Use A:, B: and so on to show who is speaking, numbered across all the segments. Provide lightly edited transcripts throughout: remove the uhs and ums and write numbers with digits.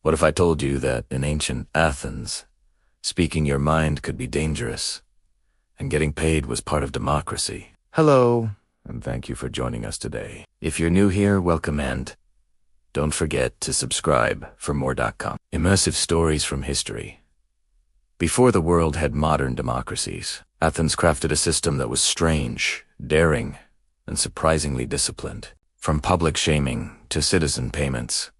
A: What if I told you that in ancient Athens, speaking your mind could be dangerous, and getting paid was part of democracy? Hello, and thank you for joining us today. If you're new here, welcome, and don't forget to subscribe for more.com. Immersive stories from history. Before the world had modern democracies, Athens crafted a system that was strange, daring, and surprisingly disciplined. From public shaming to citizen payments,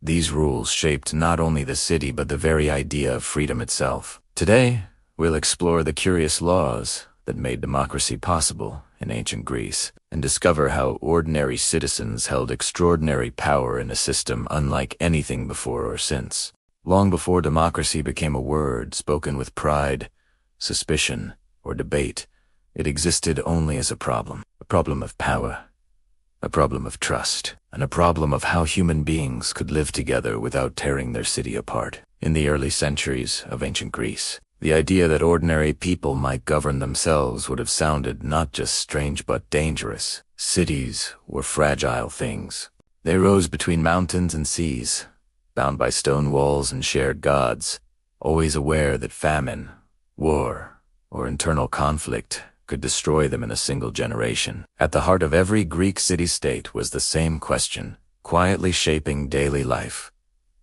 A: these rules shaped not only the city but the very idea of freedom itself. Today, we'll explore the curious laws that made democracy possible in ancient Greece and discover how ordinary citizens held extraordinary power in a system unlike anything before or since. Long before democracy became a word spoken with pride, suspicion, or debate, it existed only as a problem of power, a problem of trust, and a problem of how human beings could live together without tearing their city apart. In the early centuries of ancient Greece, the idea that ordinary people might govern themselves would have sounded not just strange but dangerous. Cities were fragile things. They rose between mountains and seas, bound by stone walls and shared gods, always aware that famine, war, or internal conflict could destroy them in a single generation. At the heart of every Greek city-state was the same question, quietly shaping daily life.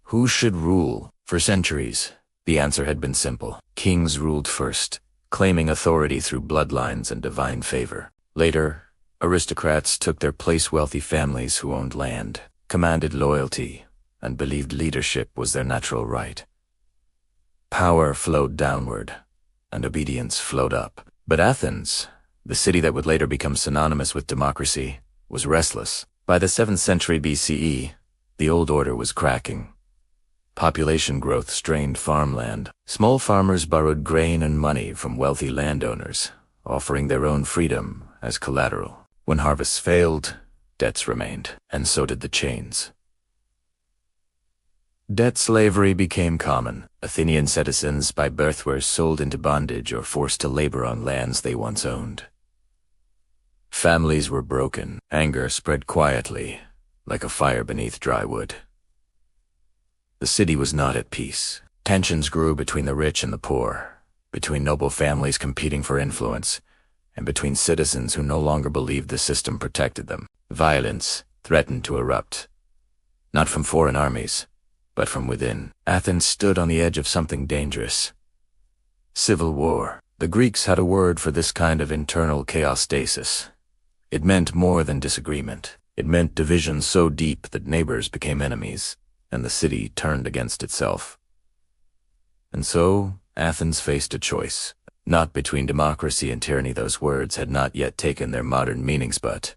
A: Who should rule? For centuries, the answer had been simple. Kings ruled first, claiming authority through bloodlines and divine favor. Later, aristocrats took their place. Wealthy families who owned land, commanded loyalty, and believed leadership was their natural right. Power flowed downward, and obedience flowed up. But Athens, the city that would later become synonymous with democracy, was restless. By the 7th century BCE, the old order was cracking. Population growth strained farmland. Small farmers borrowed grain and money from wealthy landowners, offering their own freedom as collateral. When harvests failed, debts remained, and so did the chains. Debt slavery became common. Athenian citizens by birth were sold into bondage or forced to labor on lands they once owned. Families were broken. Anger spread quietly, like a fire beneath dry wood. The city was not at peace. Tensions grew between the rich and the poor, between noble families competing for influence, and between citizens who no longer believed the system protected them. Violence threatened to erupt, not from foreign armies, but from within. Athens stood on the edge of something dangerous. Civil war. The Greeks had a word for this kind of internal chaostasis. It meant more than disagreement. It meant division so deep that neighbors became enemies, and the city turned against itself. And so, Athens faced a choice. Not between democracy and tyranny. Those words had not yet taken their modern meanings, but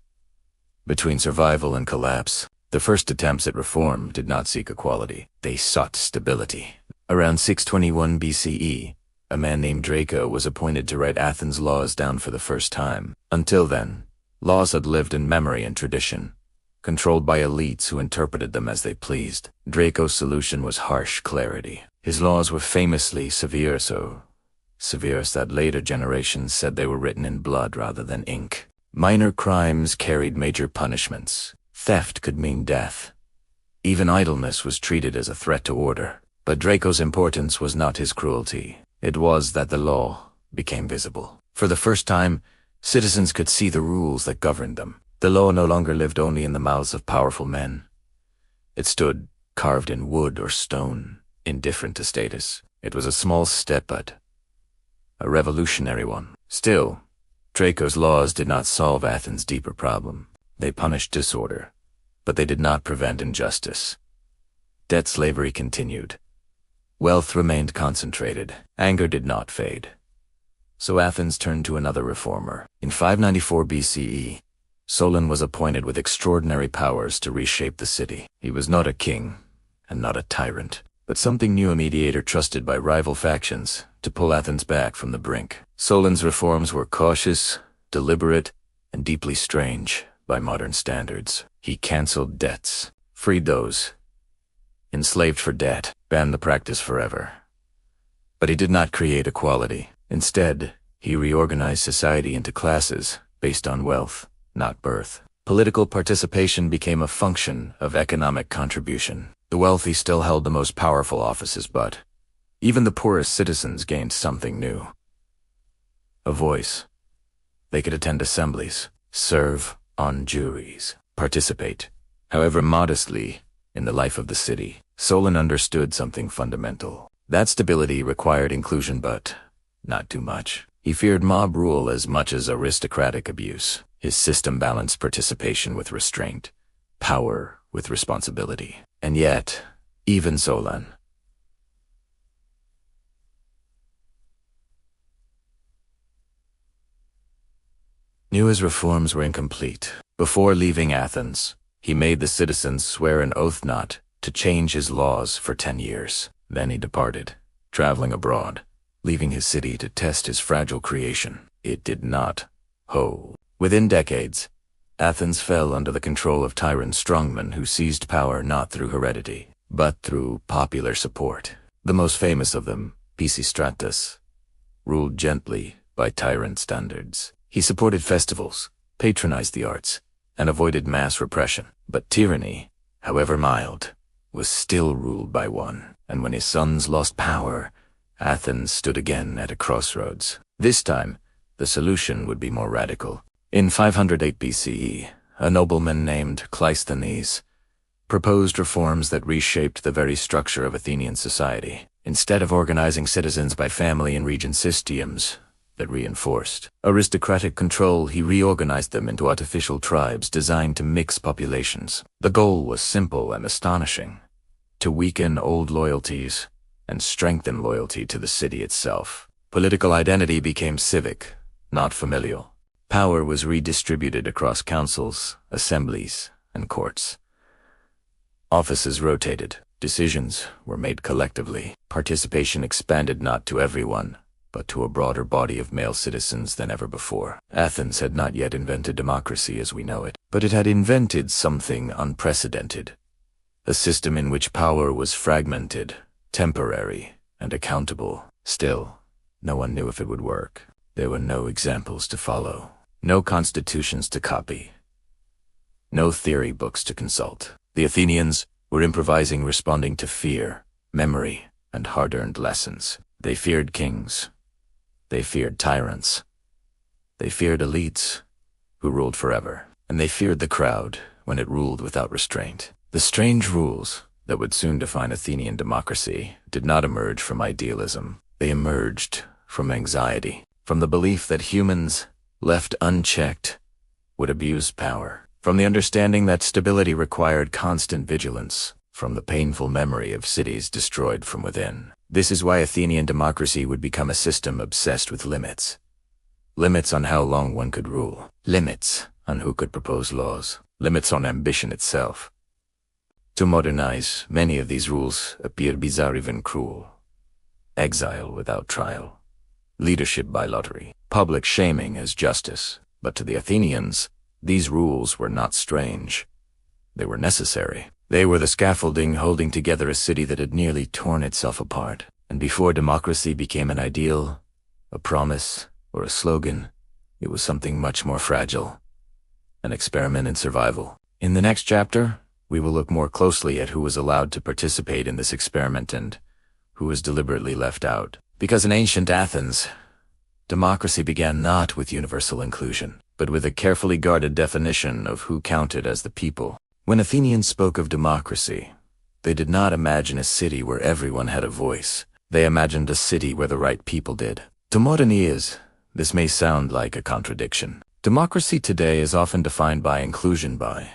A: between survival and collapse. The first attempts at reform did not seek equality. They sought stability. Around 621 BCE, a man named Draco was appointed to write Athens' laws down for the first time. Until then, laws had lived in memory and tradition, controlled by elites who interpreted them as they pleased. Draco's solution was harsh clarity. His laws were famously severe, so severe that later generations said they were written in blood rather than ink. Minor crimes carried major punishments. Theft could mean death. Even idleness was treated as a threat to order. But Draco's importance was not his cruelty. It was that the law became visible. For the first time, citizens could see the rules that governed them. The law no longer lived only in the mouths of powerful men. It stood carved in wood or stone, indifferent to status. It was a small step, but a revolutionary one. Still, Draco's laws did not solve Athens' deeper problem. They punished disorder, but they did not prevent injustice. Debt slavery continued. Wealth remained concentrated. Anger did not fade. So Athens turned to another reformer. In 594 BCE, Solon was appointed with extraordinary powers to reshape the city. He was not a king, and not a tyrant, but something new, a mediator trusted by rival factions to pull Athens back from the brink. Solon's reforms were cautious, deliberate, and deeply strange by modern standards. He canceled debts, freed those enslaved for debt, banned the practice forever. But he did not create equality. Instead, he reorganized society into classes based on wealth, not birth. Political participation became a function of economic contribution. The wealthy still held the most powerful offices, but even the poorest citizens gained something new. A voice. They could attend assemblies, serve on juries, participate, however modestly, in the life of the city. Solon understood something fundamental. That stability required inclusion, but not too much. He feared mob rule as much as aristocratic abuse. His system balanced participation with restraint, power with responsibility. And yet, even Solon knew his reforms were incomplete. Before leaving Athens, he made the citizens swear an oath not to change his laws for 10 years. Then he departed, traveling abroad, leaving his city to test his fragile creation. It did not hold. Within decades, Athens fell under the control of tyrant strongmen who seized power not through heredity, but through popular support. The most famous of them, Pisistratus, ruled gently by tyrant standards. He supported festivals, patronized the arts, and avoided mass repression. But tyranny, however mild, was still ruled by one. And when his sons lost power, Athens stood again at a crossroads. This time, the solution would be more radical. In 508 BCE, a nobleman named Cleisthenes proposed reforms that reshaped the very structure of Athenian society. Instead of organizing citizens by family and region systems that reinforced aristocratic control, he reorganized them into artificial tribes designed to mix populations. The goal was simple and astonishing: to weaken old loyalties and strengthen loyalty to the city itself. Political identity became civic, not familial. Power was redistributed across councils, assemblies, and courts. Offices rotated. Decisions were made collectively. Participation expanded not to everyone, but to a broader body of male citizens than ever before. Athens had not yet invented democracy as we know it, but it had invented something unprecedented: a system in which power was fragmented, temporary, and accountable. Still, no one knew if it would work. There were no examples to follow, no constitutions to copy, no theory books to consult. The Athenians were improvising, responding to fear, memory, and hard-earned lessons. They feared kings. They feared tyrants. They feared elites who ruled forever. And they feared the crowd when it ruled without restraint. The strange rules that would soon define Athenian democracy did not emerge from idealism. They emerged from anxiety, from the belief that humans, left unchecked, would abuse power, from the understanding that stability required constant vigilance, from the painful memory of cities destroyed from within. This is why Athenian democracy would become a system obsessed with limits. Limits on how long one could rule. Limits on who could propose laws. Limits on ambition itself. To modernize, many of these rules appear bizarre, even cruel. Exile without trial. Leadership by lottery. Public shaming as justice. But to the Athenians, these rules were not strange. They were necessary. They were the scaffolding holding together a city that had nearly torn itself apart. And before democracy became an ideal, a promise, or a slogan, it was something much more fragile. An experiment in survival. In the next chapter, we will look more closely at who was allowed to participate in this experiment and who was deliberately left out. Because in ancient Athens, democracy began not with universal inclusion, but with a carefully guarded definition of who counted as the people. When Athenians spoke of democracy, they did not imagine a city where everyone had a voice. They imagined a city where the right people did. To modern ears, this may sound like a contradiction. Democracy today is often defined by inclusion, by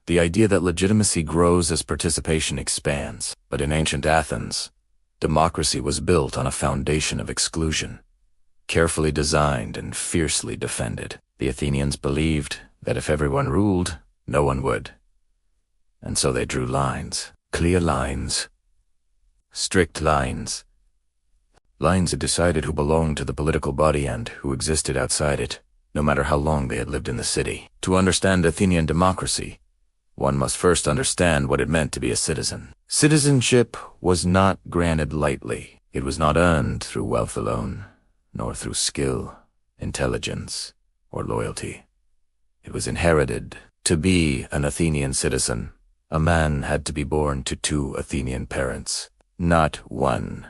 A: the idea that legitimacy grows as participation expands. But in ancient Athens, democracy was built on a foundation of exclusion, carefully designed and fiercely defended. The Athenians believed that if everyone ruled, no one would. And so they drew lines, clear lines, strict lines. Lines that decided who belonged to the political body and who existed outside it, no matter how long they had lived in the city. To understand Athenian democracy, one must first understand what it meant to be a citizen. Citizenship was not granted lightly. It was not earned through wealth alone, nor through skill, intelligence, or loyalty. It was inherited. To be an Athenian citizen A man had to be born to 2 Athenian parents, not 1,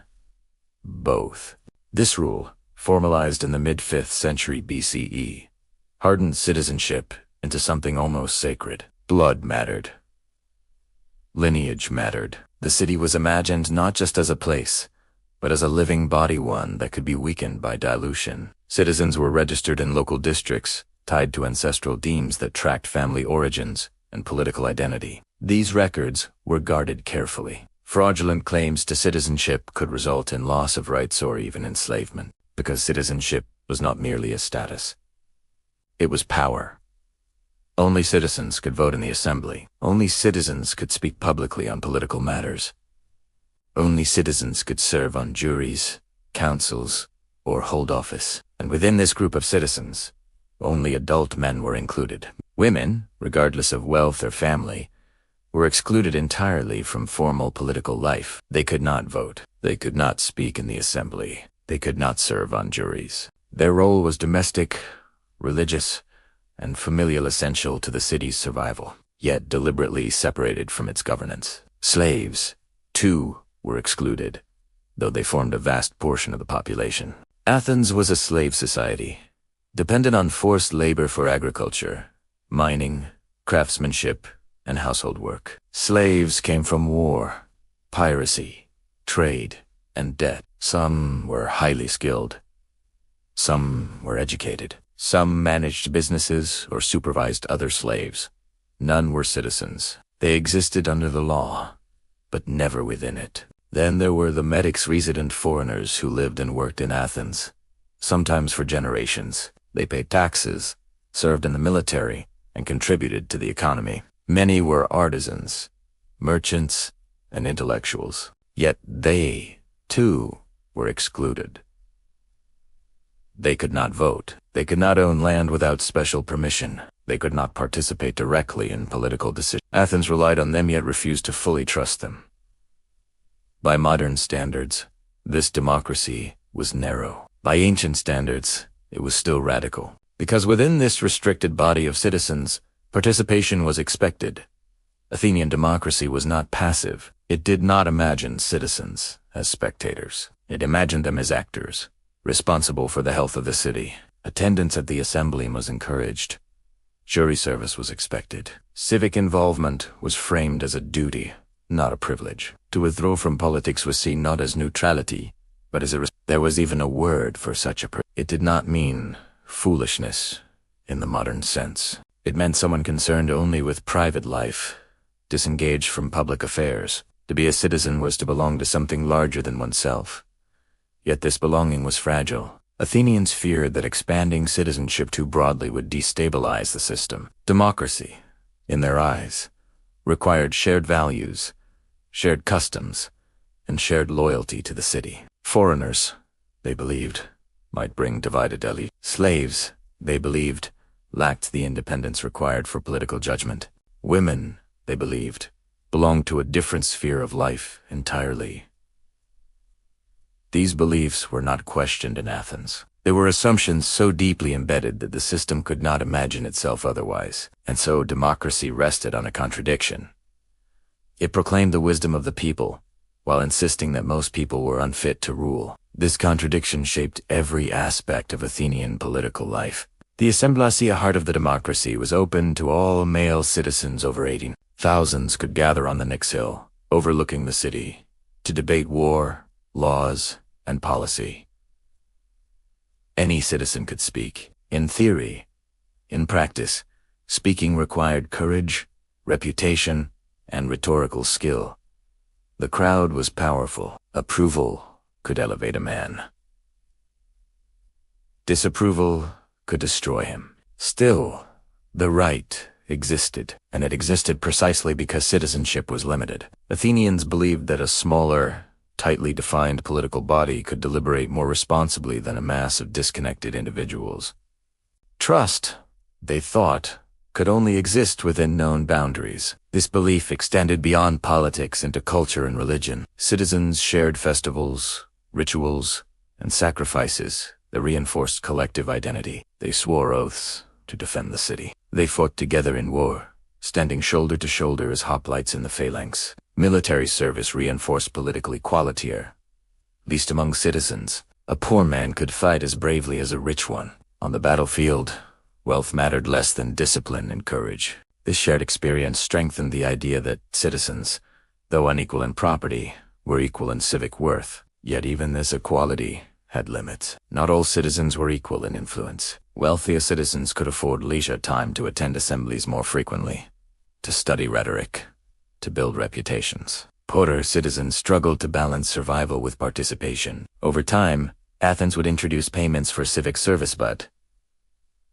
A: both. This rule, formalized in the mid-5th century BCE, hardened citizenship into something almost sacred. Blood mattered. Lineage mattered. The city was imagined not just as a place, but as a living body, one that could be weakened by dilution. Citizens were registered in local districts, tied to ancestral deeds that tracked family origins and political identity. These records were guarded carefully. Fraudulent claims to citizenship could result in loss of rights or even enslavement, because citizenship was not merely a status. It was power. Only citizens could vote in the assembly. Only citizens could speak publicly on political matters. Only citizens could serve on juries, councils, or hold office. And within this group of citizens, only adult men were included. Women, regardless of wealth or family, were excluded entirely from formal political life. They could not vote. They could not speak in the assembly. They could not serve on juries. Their role was domestic, religious, and familial, essential to the city's survival, yet deliberately separated from its governance. Slaves, too, were excluded, though they formed a vast portion of the population. Athens was a slave society, dependent on forced labor for agriculture, mining, craftsmanship, and household work. Slaves came from war, piracy, trade, and debt. Some were highly skilled. Some were educated. Some managed businesses or supervised other slaves. None were citizens. They existed under the law, but never within it. Then there were the medics, resident foreigners who lived and worked in Athens, sometimes for generations. They paid taxes, served in the military, and contributed to the economy. Many were artisans, merchants, and intellectuals. Yet they, too, were excluded. They could not vote. They could not own land without special permission. They could not participate directly in political decisions. Athens relied on them yet refused to fully trust them. By modern standards, this democracy was narrow. By ancient standards, it was still radical. Because within this restricted body of citizens, participation was expected. Athenian democracy was not passive. It did not imagine citizens as spectators. It imagined them as actors, responsible for the health of the city. Attendance at the assembly was encouraged. Jury service was expected. Civic involvement was framed as a duty, not a privilege. To withdraw from politics was seen not as neutrality, but as there was even a word for such a It did not mean foolishness in the modern sense. It meant someone concerned only with private life, disengaged from public affairs. To be a citizen was to belong to something larger than oneself. Yet this belonging was fragile. Athenians feared that expanding citizenship too broadly would destabilize the system. Democracy, in their eyes, required shared values, shared customs, and shared loyalty to the city. Foreigners, they believed, might bring divided elite. Slaves, they believed, lacked the independence required for political judgment. Women, they believed, belonged to a different sphere of life entirely. These beliefs were not questioned in Athens. They were assumptions so deeply embedded that the system could not imagine itself otherwise, and so democracy rested on a contradiction. It proclaimed the wisdom of the people, while insisting that most people were unfit to rule. This contradiction shaped every aspect of Athenian political life. The Assemblacia, heart of the democracy, was open to all male citizens over 18. Thousands could gather on the Nix Hill, overlooking the city, to debate war, laws, and policy. Any citizen could speak. In theory, in practice, speaking required courage, reputation, and rhetorical skill. The crowd was powerful. Approval could elevate a man. Disapproval could destroy him. Still, the right existed, and it existed precisely because citizenship was limited. Athenians believed that a smaller, tightly defined political body could deliberate more responsibly than a mass of disconnected individuals. Trust, they thought, could only exist within known boundaries. This belief extended beyond politics into culture and religion. Citizens shared festivals, rituals, and sacrifices that reinforced collective identity. They swore oaths to defend the city. They fought together in war, standing shoulder to shoulder as hoplites in the phalanx. Military service reinforced political equality here, least among citizens. A poor man could fight as bravely as a rich one. On the battlefield, wealth mattered less than discipline and courage. This shared experience strengthened the idea that citizens, though unequal in property, were equal in civic worth. Yet even this equality had limits. Not all citizens were equal in influence. Wealthier citizens could afford leisure time to attend assemblies more frequently, to study rhetoric, to build reputations. Poorer citizens struggled to balance survival with participation. Over time, Athens would introduce payments for civic service, but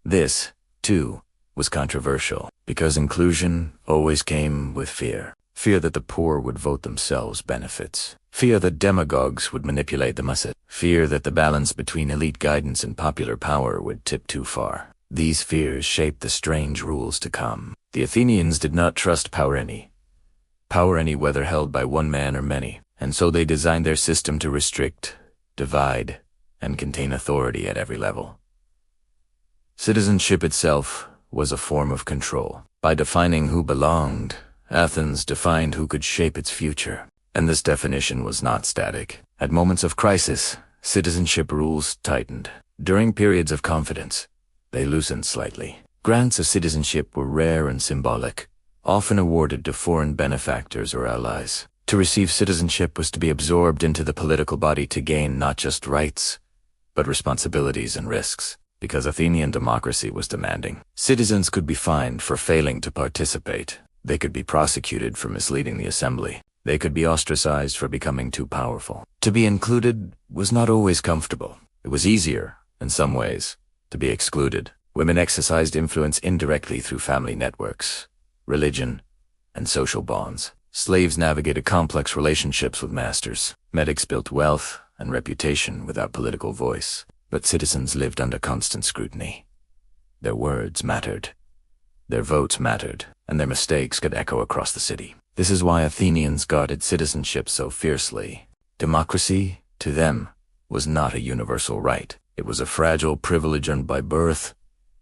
A: this, too, was controversial, because inclusion always came with fear. Fear that the poor would vote themselves benefits. Fear that demagogues would manipulate the masses. Fear that the balance between elite guidance and popular power would tip too far. These fears shaped the strange rules to come. The Athenians did not trust power any, whether held by one man or many, and so they designed their system to restrict, divide, and contain authority at every level. Citizenship itself was a form of control. By defining who belonged, Athens defined who could shape its future. And this definition was not static. At moments of crisis, citizenship rules tightened. During periods of confidence, they loosened slightly. Grants of citizenship were rare and symbolic, often awarded to foreign benefactors or allies. To receive citizenship was to be absorbed into the political body to gain not just rights, but responsibilities and risks. Because Athenian democracy was demanding, citizens could be fined for failing to participate. They could be prosecuted for misleading the assembly. They could be ostracized for becoming too powerful. To be included was not always comfortable. It was easier, in some ways, to be excluded. Women exercised influence indirectly through family networks, religion, and social bonds. Slaves navigated complex relationships with masters. Medics built wealth and reputation without political voice. But citizens lived under constant scrutiny. Their words mattered. Their votes mattered, and their mistakes could echo across the city. This is why Athenians guarded citizenship so fiercely. Democracy, to them, was not a universal right. It was a fragile privilege earned by birth,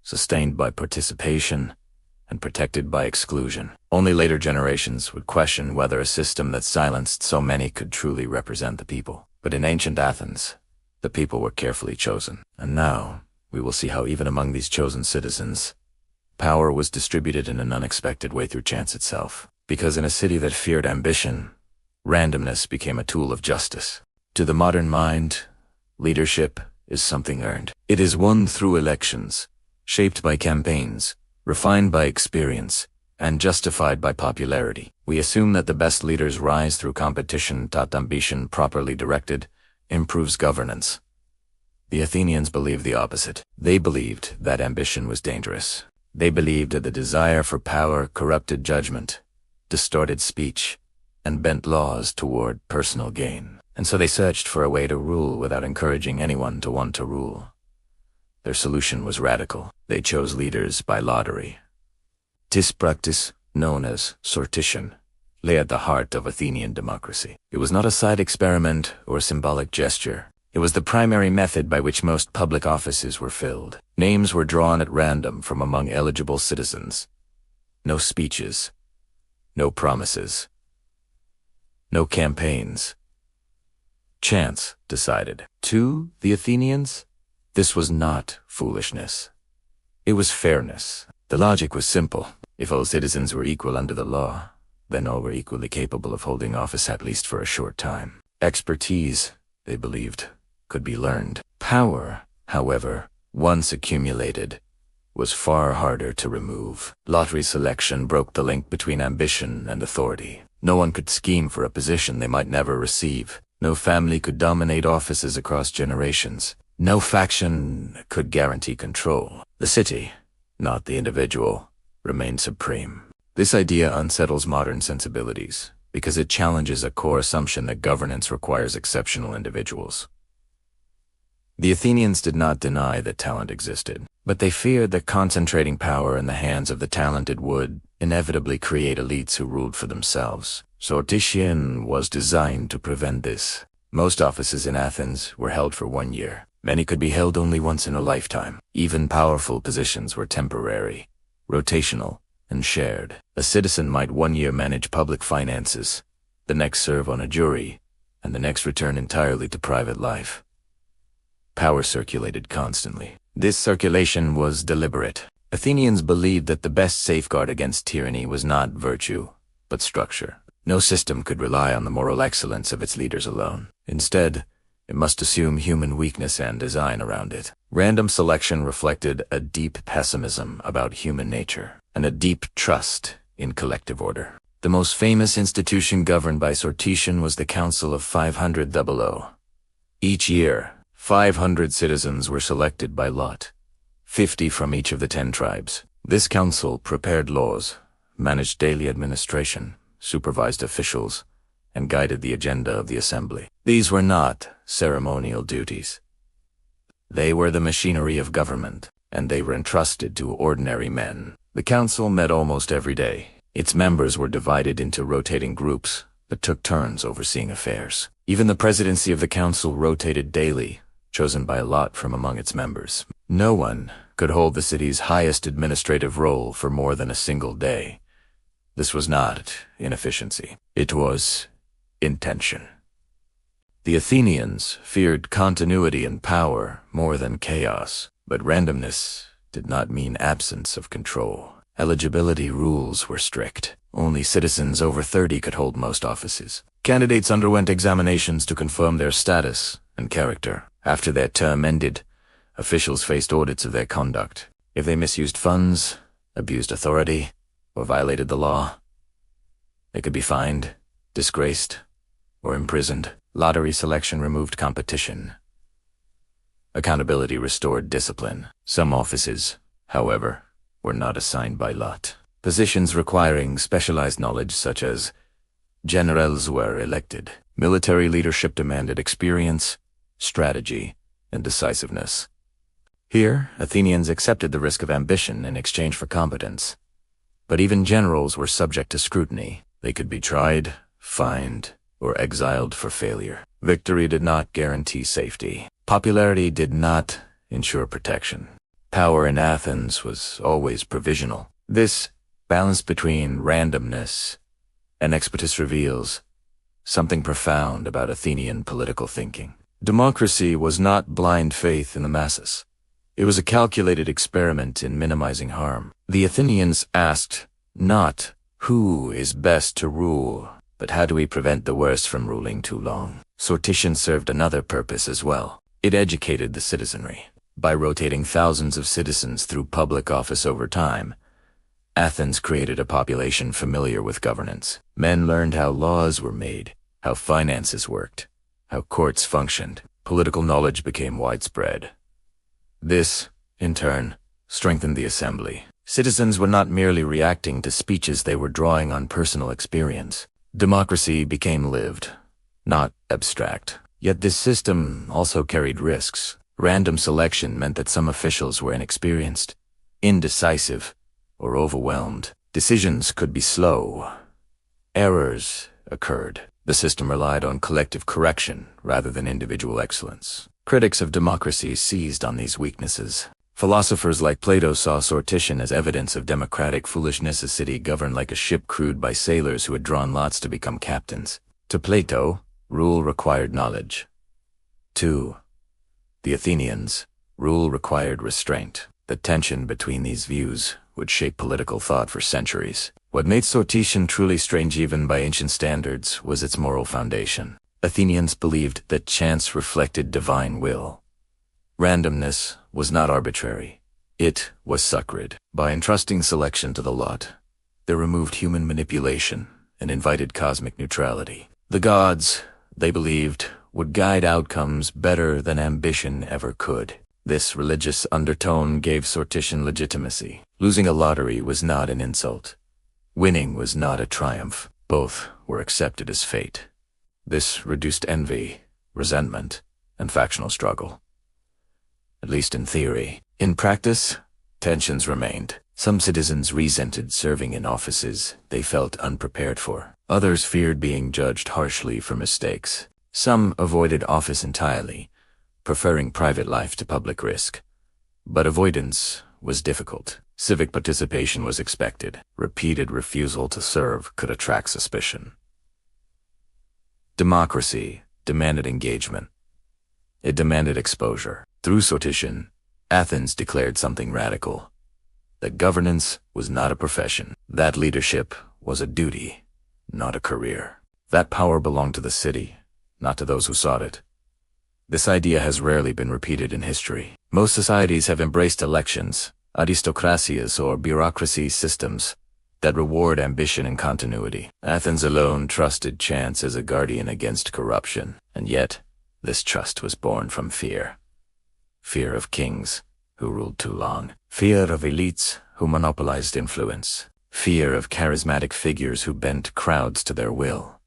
A: sustained by participation, and protected by exclusion. Only later generations would question whether a system that silenced so many could truly represent the people. But in ancient Athens, the people were carefully chosen. And now, we will see how even among these chosen citizens, power was distributed in an unexpected way through chance itself. Because in a city that feared ambition, randomness became a tool of justice. To the modern mind, leadership is something earned. It is won through elections, shaped by campaigns, refined by experience, and justified by popularity. We assume that the best leaders rise through competition, that ambition properly directed improves governance. The Athenians believed the opposite. They believed that ambition was dangerous. They believed that the desire for power corrupted judgment, distorted speech, and bent laws toward personal gain. And so they searched for a way to rule without encouraging anyone to want to rule. Their solution was radical. They chose leaders by lottery. This practice, known as sortition, lay at the heart of Athenian democracy. It was not a side experiment or symbolic gesture. It was the primary method by which most public offices were filled. Names were drawn at random from among eligible citizens. No speeches. No promises. No campaigns. Chance decided. To the Athenians, this was not foolishness. It was fairness. The logic was simple. If all citizens were equal under the law, then all were equally capable of holding office at least for a short time. Expertise, they believed, could be learned. Power, however, once accumulated, was far harder to remove. Lottery selection broke the link between ambition and authority. No one could scheme for a position they might never receive. No family could dominate offices across generations. No faction could guarantee control. The city, not the individual, remained supreme. This idea unsettles modern sensibilities because it challenges a core assumption that governance requires exceptional individuals. The Athenians did not deny that talent existed, but they feared that concentrating power in the hands of the talented would inevitably create elites who ruled for themselves. Sortition was designed to prevent this. Most offices in Athens were held for 1 year. Many could be held only once in a lifetime. Even powerful positions were temporary, rotational, and shared. A citizen might one year manage public finances, the next serve on a jury, and the next return entirely to private life. Power circulated constantly. This circulation was deliberate. Athenians believed that the best safeguard against tyranny was not virtue, but structure. No system could rely on the moral excellence of its leaders alone. Instead, it must assume human weakness and design around it. Random selection reflected a deep pessimism about human nature and a deep trust in collective order. The most famous institution governed by sortition was the Council of 500. Each year, 500 citizens were selected by lot, 50 from each of the 10 tribes. This council prepared laws, managed daily administration, supervised officials, and guided the agenda of the assembly. These were not ceremonial duties. They were the machinery of government, and they were entrusted to ordinary men. The council met almost every day. Its members were divided into rotating groups that took turns overseeing affairs. Even the presidency of the council rotated daily, chosen by lot from among its members. No one could hold the city's highest administrative role for more than a single day. This was not inefficiency. It was intention. The Athenians feared continuity and power more than chaos, but randomness did not mean absence of control. Eligibility rules were strict. Only citizens over 30 could hold most offices. Candidates underwent examinations to confirm their status and character. After their term ended, officials faced audits of their conduct. If they misused funds, abused authority, or violated the law, they could be fined, disgraced, or imprisoned. Lottery selection removed competition. Accountability restored discipline. Some offices, however, were not assigned by lot. Positions requiring specialized knowledge such as generals were elected. Military leadership demanded experience, strategy, and decisiveness. Here, Athenians accepted the risk of ambition in exchange for competence. But even generals were subject to scrutiny. They could be tried, fined, or exiled for failure. Victory did not guarantee safety. Popularity did not ensure protection. Power in Athens was always provisional. This balance between randomness and expertise reveals something profound about Athenian political thinking. Democracy was not blind faith in the masses. It was a calculated experiment in minimizing harm. The Athenians asked not who is best to rule, but how do we prevent the worst from ruling too long? Sortition served another purpose as well. It educated the citizenry. By rotating thousands of citizens through public office over time, Athens created a population familiar with governance. Men learned how laws were made, how finances worked, how courts functioned. Political knowledge became widespread. This, in turn, strengthened the assembly. Citizens were not merely reacting to speeches, they were drawing on personal experience. Democracy became lived, not abstract. Yet this system also carried risks. Random selection meant that some officials were inexperienced, indecisive, or overwhelmed. Decisions could be slow. Errors occurred. The system relied on collective correction rather than individual excellence. Critics of democracy seized on these weaknesses. Philosophers like Plato saw sortition as evidence of democratic foolishness, a city governed like a ship crewed by sailors who had drawn lots to become captains. To Plato, rule required knowledge. To the Athenians, rule required restraint. The tension between these views would shape political thought for centuries. What made sortition truly strange even by ancient standards was its moral foundation. Athenians believed that chance reflected divine will. Randomness was not arbitrary. It was sacred. By entrusting selection to the lot, they removed human manipulation and invited cosmic neutrality. The gods, they believed, would guide outcomes better than ambition ever could. This religious undertone gave sortition legitimacy. Losing a lottery was not an insult. Winning was not a triumph. Both were accepted as fate. This reduced envy, resentment, and factional struggle. At least in theory. In practice, tensions remained. Some citizens resented serving in offices they felt unprepared for. Others feared being judged harshly for mistakes. Some avoided office entirely, preferring private life to public risk. But avoidance was difficult. Civic participation was expected. Repeated refusal to serve could attract suspicion. Democracy demanded engagement. It demanded exposure. Through sortition, Athens declared something radical. That governance was not a profession. That leadership was a duty, not a career. That power belonged to the city, not to those who sought it. This idea has rarely been repeated in history. Most societies have embraced elections, aristocracies or bureaucracy systems that reward ambition and continuity. Athens alone trusted chance as a guardian against corruption, and yet this trust was born from fear. Fear of kings who ruled too long. Fear of elites who monopolized influence. Fear of charismatic figures who bent crowds to their will.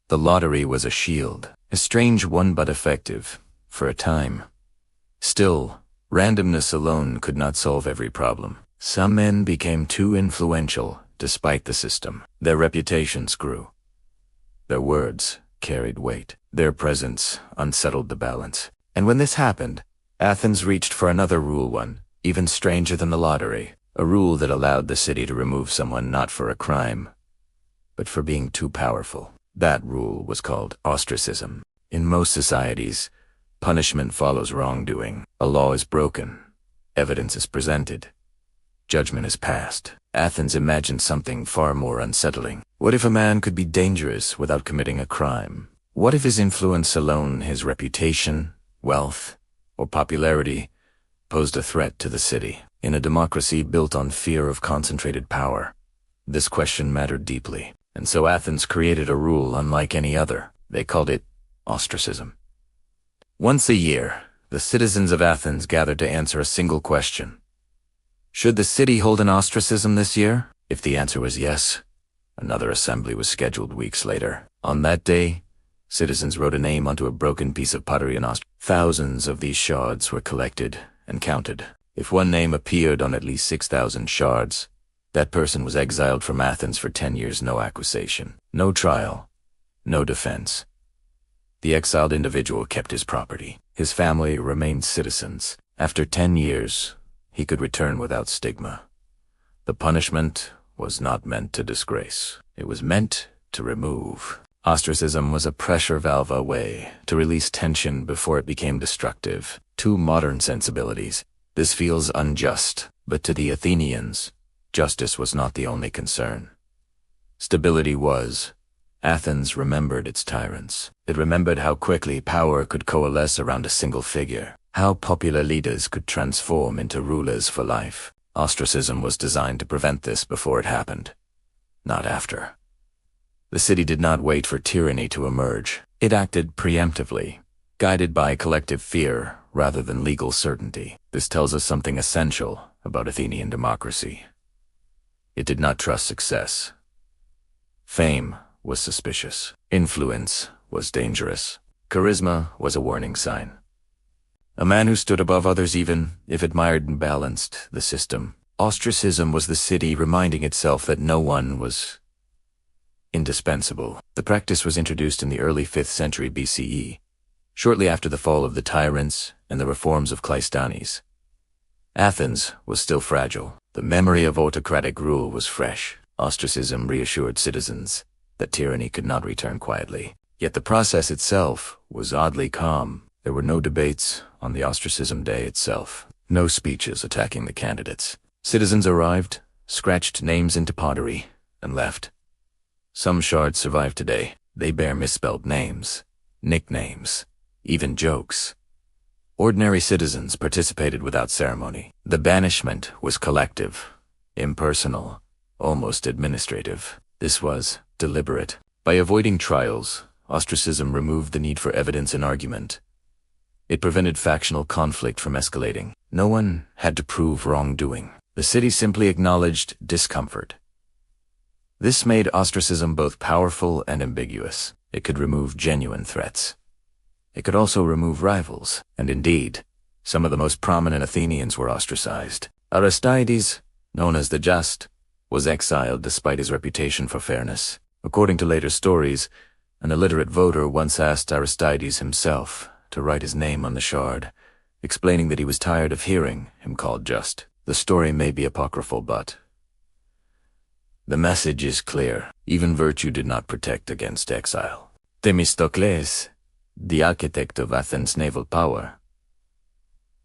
A: The lottery was a shield, a strange one but effective, for a time. Still, randomness alone could not solve every problem. Some men became too influential despite the system. Their reputations grew. Their words carried weight. Their presence unsettled the balance. And when this happened, Athens reached for another rule, one even stranger than the lottery, a rule that allowed the city to remove someone not for a crime, but for being too powerful. That rule was called ostracism. In most societies, punishment follows wrongdoing. A law is broken. Evidence is presented. Judgment is passed. Athens imagined something far more unsettling. What if a man could be dangerous without committing a crime? What if his influence alone, his reputation, wealth, or popularity, posed a threat to the city? In a democracy built on fear of concentrated power, this question mattered deeply. And so Athens created a rule unlike any other. They called it ostracism. Once a year, the citizens of Athens gathered to answer a single question. Should the city hold an ostracism this year? If the answer was yes, another assembly was scheduled weeks later. On that day, citizens wrote a name onto a broken piece of pottery and thousands of these shards were collected and counted. If one name appeared on at least 6,000 shards, that person was exiled from Athens for 10 years, no accusation, no trial, no defense. The exiled individual kept his property. His family remained citizens. After 10 years, he could return without stigma. The punishment was not meant to disgrace. It was meant to remove. Ostracism was a pressure valve, a way to release tension before it became destructive. Two modern sensibilities. This feels unjust, but to the Athenians, justice was not the only concern. Stability was. Athens remembered its tyrants. It remembered how quickly power could coalesce around a single figure, how popular leaders could transform into rulers for life. Ostracism was designed to prevent this before it happened, not after. The city did not wait for tyranny to emerge. It acted preemptively, guided by collective fear rather than legal certainty. This tells us something essential about Athenian democracy. It did not trust success. Fame was suspicious. Influence was dangerous. Charisma was a warning sign. A man who stood above others, even if admired and balanced the system. Ostracism was the city reminding itself that no one was indispensable. The practice was introduced in the early 5th century BCE, shortly after the fall of the tyrants and the reforms of Cleisthenes. Athens was still fragile. The memory of autocratic rule was fresh. Ostracism reassured citizens that tyranny could not return quietly. Yet the process itself was oddly calm. There were no debates on the ostracism day itself, no speeches attacking the candidates. Citizens arrived, scratched names into pottery, and left. Some shards survive today. They bear misspelled names, nicknames, even jokes. Ordinary citizens participated without ceremony. The banishment was collective, impersonal, almost administrative. This was deliberate. By avoiding trials, ostracism removed the need for evidence and argument. It prevented factional conflict from escalating. No one had to prove wrongdoing. The city simply acknowledged discomfort. This made ostracism both powerful and ambiguous. It could remove genuine threats. It could also remove rivals, and indeed, some of the most prominent Athenians were ostracized. Aristides, known as the Just, was exiled despite his reputation for fairness. According to later stories, an illiterate voter once asked Aristides himself to write his name on the shard, explaining that he was tired of hearing him called just. The story may be apocryphal, but the message is clear. Even virtue did not protect against exile. Themistocles, the architect of Athens' naval power,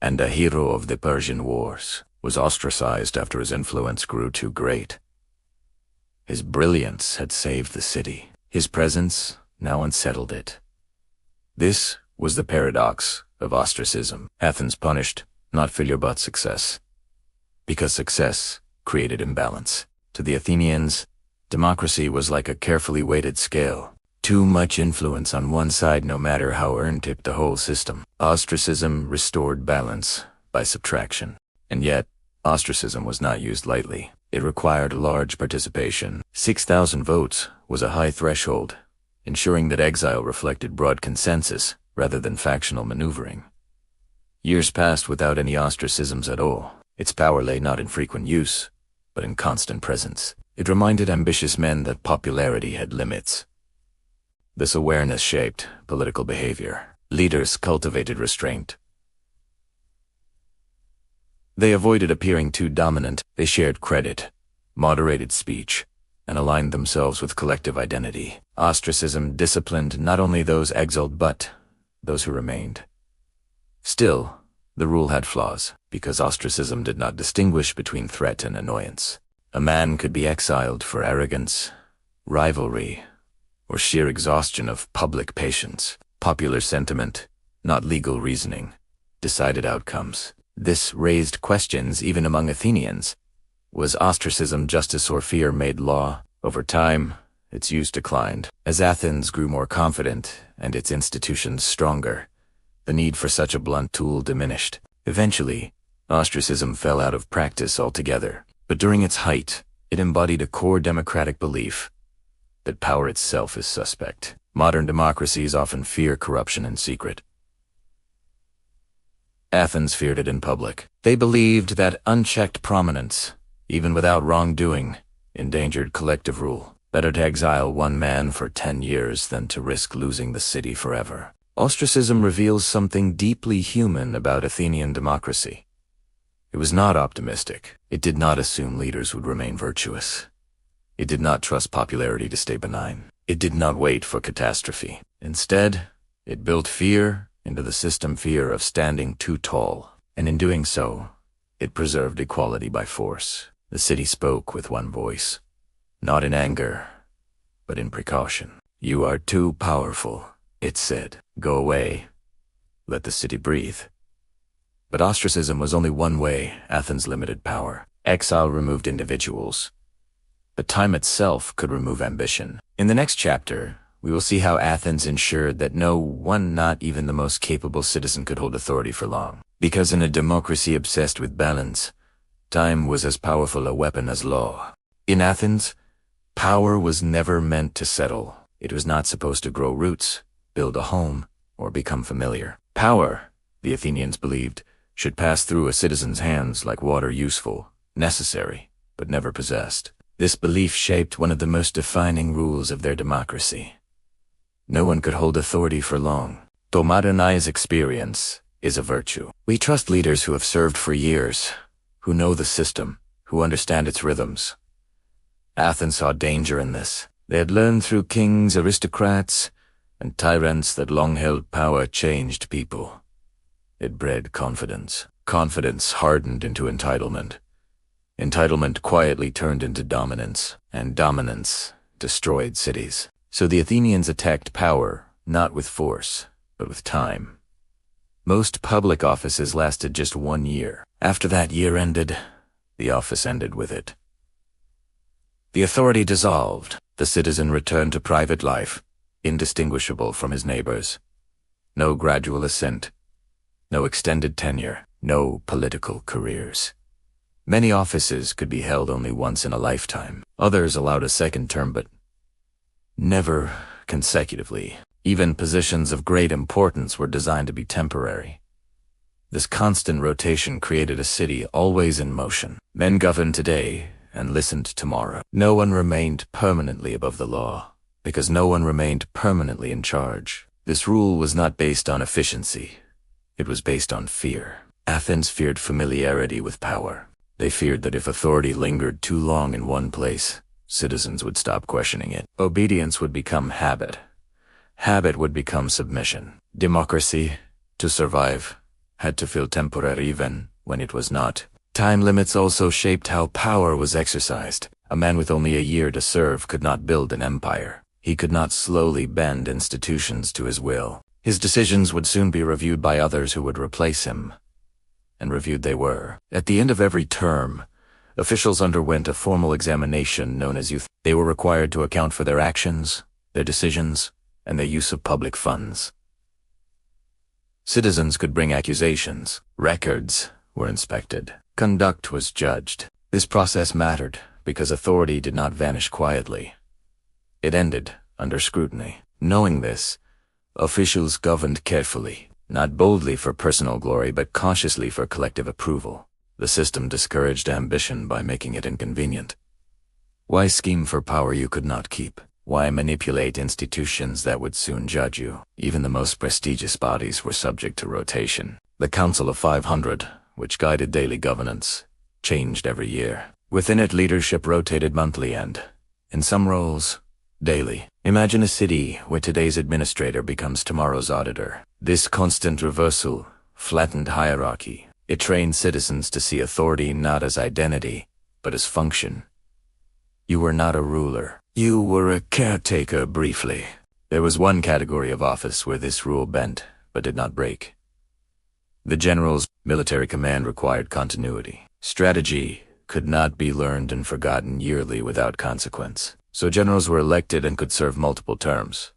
A: and a hero of the Persian Wars, was ostracized after his influence grew too great. His brilliance had saved the city. His presence now unsettled it. This was the paradox of ostracism. Athens punished not failure but success, because success created imbalance. To the Athenians, democracy was like a carefully weighted scale. Too much influence on one side, no matter how earned, tipped the whole system. Ostracism restored balance by subtraction. And yet, ostracism was not used lightly. It required large participation. 6,000 votes was a high threshold, ensuring that exile reflected broad consensus rather than factional maneuvering. Years passed without any ostracisms at all. Its power lay not in frequent use, but in constant presence. It reminded ambitious men that popularity had limits. This awareness shaped political behavior. Leaders cultivated restraint. They avoided appearing too dominant. They shared credit, moderated speech, and aligned themselves with collective identity. Ostracism disciplined not only those exiled but those who remained. Still, the rule had flaws, because ostracism did not distinguish between threat and annoyance. A man could be exiled for arrogance, rivalry, or sheer exhaustion of public patience. Popular sentiment, not legal reasoning, decided outcomes. This raised questions even among Athenians. Was ostracism justice or fear made law? Over time, its use declined. As Athens grew more confident and its institutions stronger, the need for such a blunt tool diminished. Eventually, ostracism fell out of practice altogether. But during its height, it embodied a core democratic belief that power itself is suspect. Modern democracies often fear corruption in secret. Athens feared it in public. They believed that unchecked prominence, even without wrongdoing, endangered collective rule. Better to exile one man for 10 years than to risk losing the city forever. Ostracism reveals something deeply human about Athenian democracy. It was not optimistic. It did not assume leaders would remain virtuous. It did not trust popularity to stay benign. It did not wait for catastrophe. Instead, it built fear into the system, fear of standing too tall. And in doing so, it preserved equality by force. The city spoke with one voice, not in anger, but in precaution. "You are too powerful," it said. "Go away. Let the city breathe." But ostracism was only one way Athens limited power. Exile removed individuals, but time itself could remove ambition. In the next chapter, we will see how Athens ensured that no one, not even the most capable citizen, could hold authority for long. Because in a democracy obsessed with balance, time was as powerful a weapon as law. In Athens, power was never meant to settle. It was not supposed to grow roots, build a home, or become familiar. Power, the Athenians believed, should pass through a citizen's hands like water, useful, necessary, but never possessed. This belief shaped one of the most defining rules of their democracy. No one could hold authority for long. Tomaronai's experience is a virtue. We trust leaders who have served for years, who know the system, who understand its rhythms. Athens saw danger in this. They had learned through kings, aristocrats, and tyrants that long-held power changed people. It bred confidence. Confidence hardened into entitlement. Entitlement quietly turned into dominance, and dominance destroyed cities. So the Athenians attacked power, not with force, but with time. Most public offices lasted just 1 year. After that year ended, the office ended with it. The authority dissolved. The citizen returned to private life, indistinguishable from his neighbors. No gradual ascent, no extended tenure, no political careers. Many offices could be held only once in a lifetime. Others allowed a second term, but never consecutively. Even positions of great importance were designed to be temporary. This constant rotation created a city always in motion. Men governed today and listened tomorrow. No one remained permanently above the law, because no one remained permanently in charge. This rule was not based on efficiency. It was based on fear. Athens feared familiarity with power. They feared that if authority lingered too long in one place, citizens would stop questioning it. Obedience would become habit. Habit would become submission. Democracy, to survive, had to feel temporary even when it was not. Time limits also shaped how power was exercised. A man with only a year to serve could not build an empire. He could not slowly bend institutions to his will. His decisions would soon be reviewed by others who would replace him. And reviewed they were. At the end of every term, officials underwent a formal examination known as youth. They were required to account for their actions, their decisions, and their use of public funds. Citizens could bring accusations. Records were inspected. Conduct was judged. This process mattered because authority did not vanish quietly. It ended under scrutiny. Knowing this, officials governed carefully, not boldly for personal glory but cautiously for collective approval. The system discouraged ambition by making it inconvenient. Why scheme for power you could not keep? Why manipulate institutions that would soon judge you? Even the most prestigious bodies were subject to rotation. The Council of 500, which guided daily governance, changed every year. Within it, leadership rotated monthly and, in some roles, daily. Imagine a city where today's administrator becomes tomorrow's auditor. This constant reversal flattened hierarchy. It trained citizens to see authority not as identity, but as function. You were not a ruler. You were a caretaker briefly. There was one category of office where this rule bent, but did not break. The general's military command required continuity. Strategy could not be learned and forgotten yearly without consequence. So generals were elected and could serve multiple terms.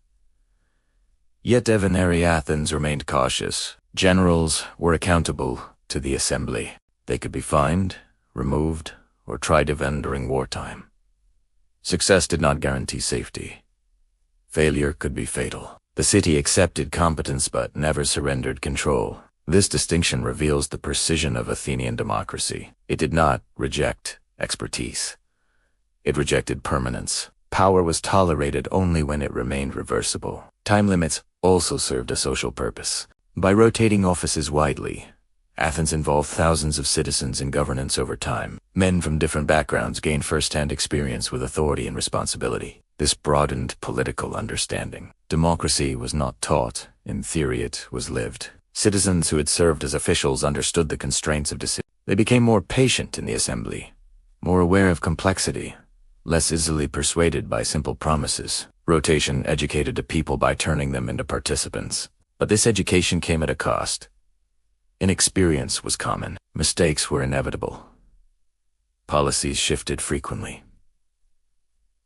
A: Yet Avenary Athens remained cautious. Generals were accountable to the assembly. They could be fined, removed, or tried again during wartime. Success did not guarantee safety. Failure could be fatal. The city accepted competence but never surrendered control. This distinction reveals the precision of Athenian democracy. It did not reject expertise. It rejected permanence. Power was tolerated only when it remained reversible. Time limits also served a social purpose. By rotating offices widely, Athens involved thousands of citizens in governance over time. Men from different backgrounds gained first-hand experience with authority and responsibility. This broadened political understanding. Democracy was not taught. In theory, it was lived. Citizens who had served as officials understood the constraints of decision. They became more patient in the assembly, more aware of complexity, less easily persuaded by simple promises. Rotation educated the people by turning them into participants. But this education came at a cost. Inexperience was common. Mistakes were inevitable. Policies shifted frequently.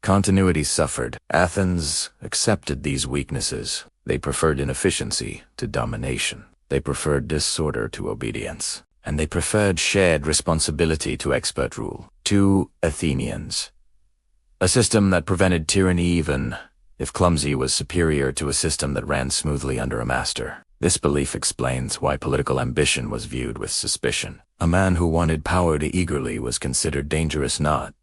A: Continuity suffered. Athens accepted these weaknesses. They preferred inefficiency to domination. They preferred disorder to obedience. And they preferred shared responsibility to expert rule. To Athenians. A system that prevented tyranny even if clumsy was superior to a system that ran smoothly under a master. This belief explains why political ambition was viewed with suspicion. A man who wanted power too eagerly was considered dangerous not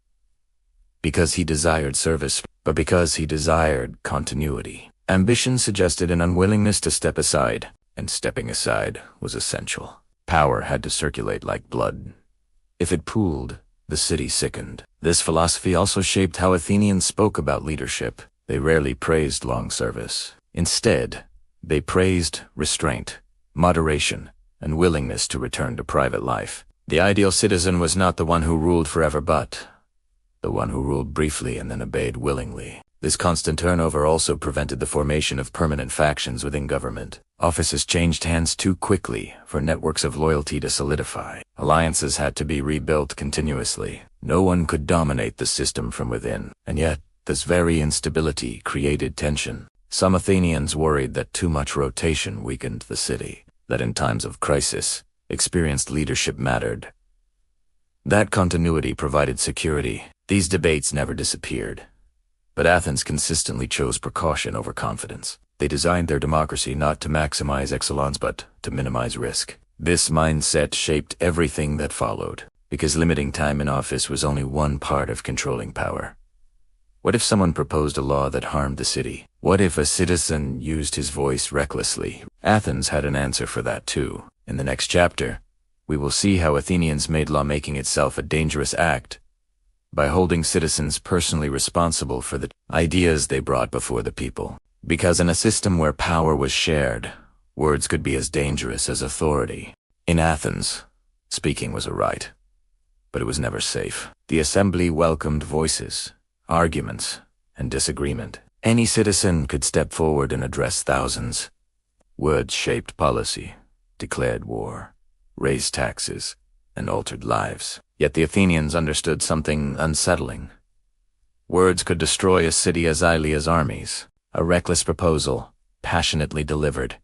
A: because he desired service, but because he desired continuity. Ambition suggested an unwillingness to step aside, and stepping aside was essential. Power had to circulate like blood. If it pooled, the city sickened. This philosophy also shaped how Athenians spoke about leadership. They rarely praised long service. Instead, they praised restraint, moderation, and willingness to return to private life. The ideal citizen was not the one who ruled forever but the one who ruled briefly and then obeyed willingly. This constant turnover also prevented the formation of permanent factions within government. Offices changed hands too quickly for networks of loyalty to solidify. Alliances had to be rebuilt continuously. No one could dominate the system from within, and yet this very instability created tension. Some Athenians worried that too much rotation weakened the city, that in times of crisis, experienced leadership mattered. That continuity provided security. These debates never disappeared. But Athens consistently chose precaution over confidence. They designed their democracy not to maximize excellence but to minimize risk. This mindset shaped everything that followed, because limiting time in office was only one part of controlling power. What if someone proposed a law that harmed the city? What if a citizen used his voice recklessly? Athens had an answer for that too. In the next chapter, we will see how Athenians made lawmaking itself a dangerous act by holding citizens personally responsible for the ideas they brought before the people. Because in a system where power was shared, words could be as dangerous as authority. In Athens, speaking was a right, but it was never safe. The assembly welcomed voices, arguments, and disagreement. Any citizen could step forward and address thousands. Words shaped policy, declared war, raised taxes, and altered lives. Yet the Athenians understood something unsettling. Words could destroy a city as easily as armies. A reckless proposal, passionately delivered,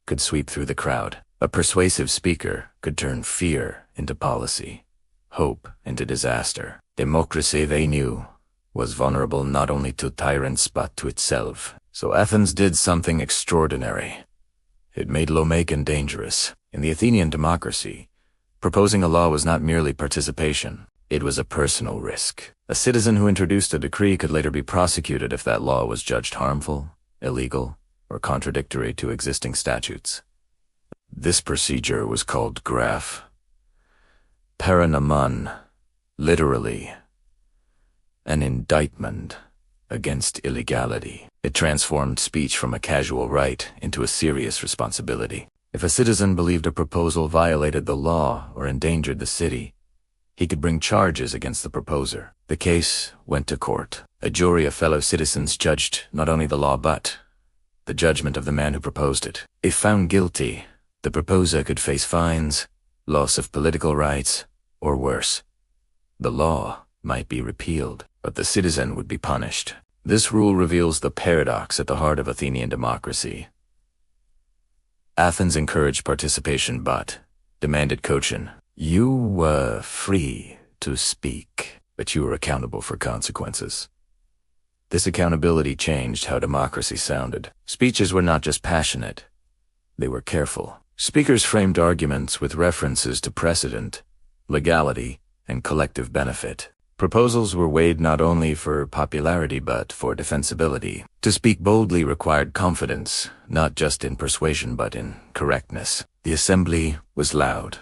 A: could sweep through the crowd. A persuasive speaker could turn fear into policy, hope into disaster. Democracy, they knew, was vulnerable not only to tyrants but to itself. So Athens did something extraordinary. It made lawmaking dangerous. In the Athenian democracy, proposing a law was not merely participation. It was a personal risk. A citizen who introduced a decree could later be prosecuted if that law was judged harmful, illegal, or contradictory to existing statutes. This procedure was called graph paranomon, literally an indictment against illegality. It transformed speech from a casual right into a serious responsibility. If a citizen believed a proposal violated the law or endangered the city, he could bring charges against the proposer. The case went to court. A jury of fellow citizens judged not only the law but the judgment of the man who proposed it. If found guilty, the proposer could face fines, loss of political rights, or worse. The law might be repealed, but the citizen would be punished. This rule reveals the paradox at the heart of Athenian democracy. Athens encouraged participation but demanded caution. You were free to speak, but you were accountable for consequences. This accountability changed how democracy sounded. Speeches were not just passionate, they were careful. Speakers framed arguments with references to precedent, legality, and collective benefit. Proposals were weighed not only for popularity but for defensibility. To speak boldly required confidence, not just in persuasion but in correctness. The assembly was loud,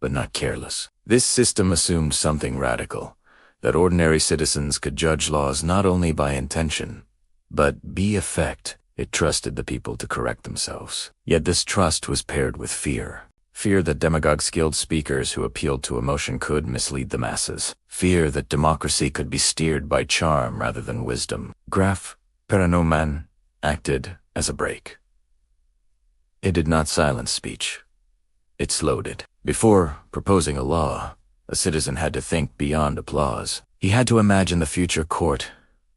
A: but not careless. This system assumed something radical, that ordinary citizens could judge laws not only by intention, but by effect. It trusted the people to correct themselves. Yet this trust was paired with fear. Fear that demagogue-skilled speakers who appealed to emotion could mislead the masses. Fear that democracy could be steered by charm rather than wisdom. Graph paranomon acted as a brake. It did not silence speech. It slowed it. Before proposing a law, a citizen had to think beyond applause. He had to imagine the future court,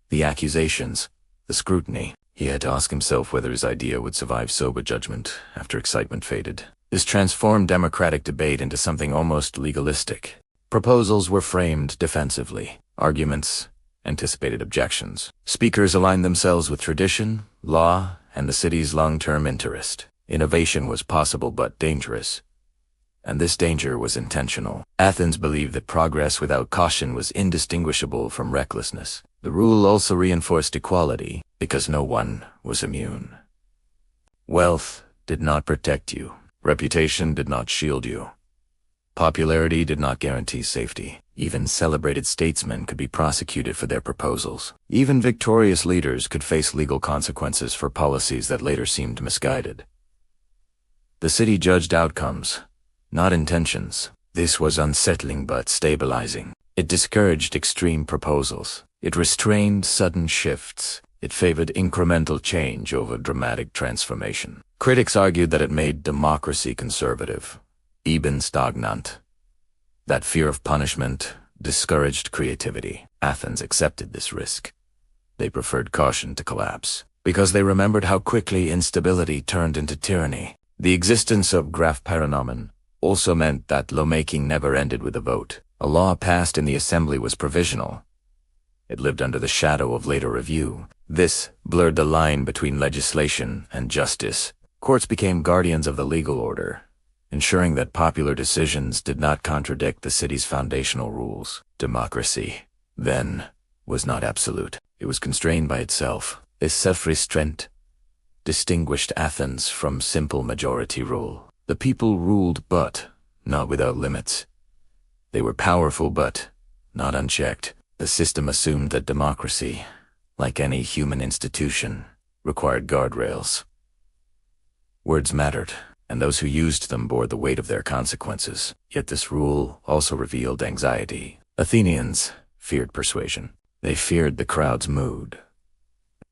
A: the accusations, the scrutiny. He had to ask himself whether his idea would survive sober judgment after excitement faded. This transformed democratic debate into something almost legalistic. Proposals were framed defensively. Arguments anticipated objections. Speakers aligned themselves with tradition, law, and the city's long-term interest. Innovation was possible but dangerous, and this danger was intentional. Athens believed that progress without caution was indistinguishable from recklessness. The rule also reinforced equality, because no one was immune. Wealth did not protect you. Reputation did not shield you. Popularity did not guarantee safety. Even celebrated statesmen could be prosecuted for their proposals. Even victorious leaders could face legal consequences for policies that later seemed misguided. The city judged outcomes, not intentions. This was unsettling but stabilizing. It discouraged extreme proposals. It restrained sudden shifts. It favored incremental change over dramatic transformation. Critics argued that it made democracy conservative, even stagnant. That fear of punishment discouraged creativity. Athens accepted this risk. They preferred caution to collapse, because they remembered how quickly instability turned into tyranny. The existence of graph paranomon also meant that lawmaking never ended with a vote. A law passed in the assembly was provisional. It lived under the shadow of later review. This blurred the line between legislation and justice. Courts became guardians of the legal order, ensuring that popular decisions did not contradict the city's foundational rules. Democracy, then, was not absolute. It was constrained by itself. This self-restraint distinguished Athens from simple majority rule. The people ruled but not without limits. They were powerful, but not unchecked. The system assumed that democracy, like any human institution, required guardrails. Words mattered, and those who used them bore the weight of their consequences. Yet this rule also revealed anxiety. Athenians feared persuasion. They feared the crowd's mood.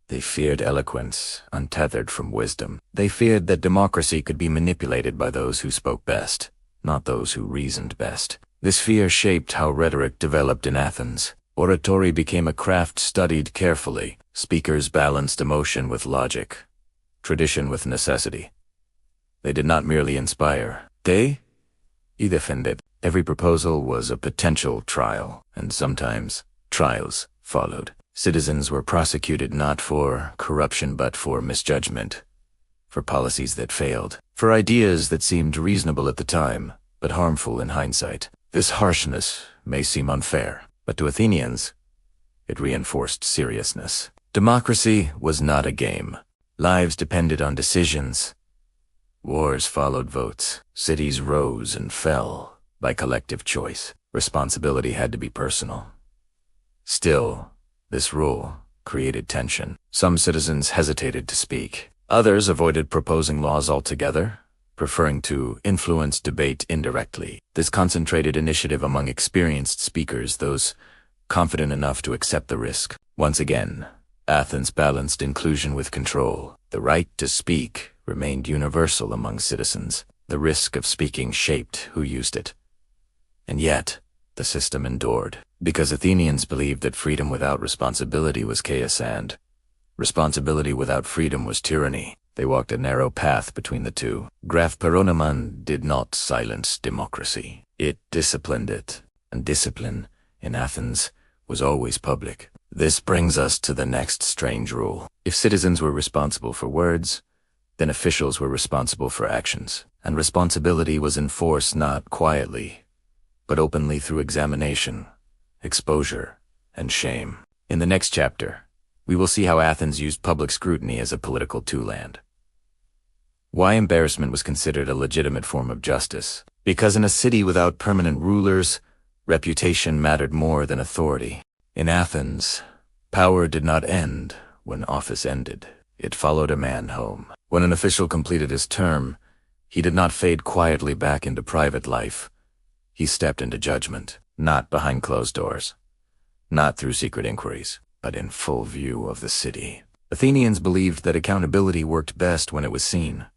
A: They feared eloquence untethered from wisdom. They feared that democracy could be manipulated by those who spoke best, not those who reasoned best. This fear shaped how rhetoric developed in Athens. Oratory became a craft studied carefully. Speakers balanced emotion with logic, tradition with necessity. They did not merely inspire. They defended. Every proposal was a potential trial, and sometimes trials followed. Citizens were prosecuted not for corruption but for misjudgment, for policies that failed, for ideas that seemed reasonable at the time, but harmful in hindsight. This harshness may seem unfair, but to Athenians, it reinforced seriousness. Democracy was not a game. Lives depended on decisions. Wars followed votes. Cities rose and fell by collective choice. Responsibility had to be personal. Still, this rule created tension. Some citizens hesitated to speak. Others avoided proposing laws altogether, preferring to influence debate indirectly. This concentrated initiative among experienced speakers, those confident enough to accept the risk. Once again, Athens balanced inclusion with control. The right to speak remained universal among citizens. The risk of speaking shaped who used it. And yet, the system endured, because Athenians believed that freedom without responsibility was chaos and responsibility without freedom was tyranny. They walked a narrow path between the two. Graph Peronomon did not silence democracy. It disciplined it, and discipline, in Athens, was always public. This brings us to the next strange rule. If citizens were responsible for words, then officials were responsible for actions, and responsibility was enforced not quietly, but openly through examination, exposure, and shame. In the next chapter, we will see how Athens used public scrutiny as a political tool-and why embarrassment was considered a legitimate form of justice. Because in a city without permanent rulers, reputation mattered more than authority. In Athens, power did not end when office ended. It followed a man home. When an official completed his term, he did not fade quietly back into private life. He stepped into judgment, not behind closed doors, not through secret inquiries, but in full view of the city. Athenians believed that accountability worked best when it was seen.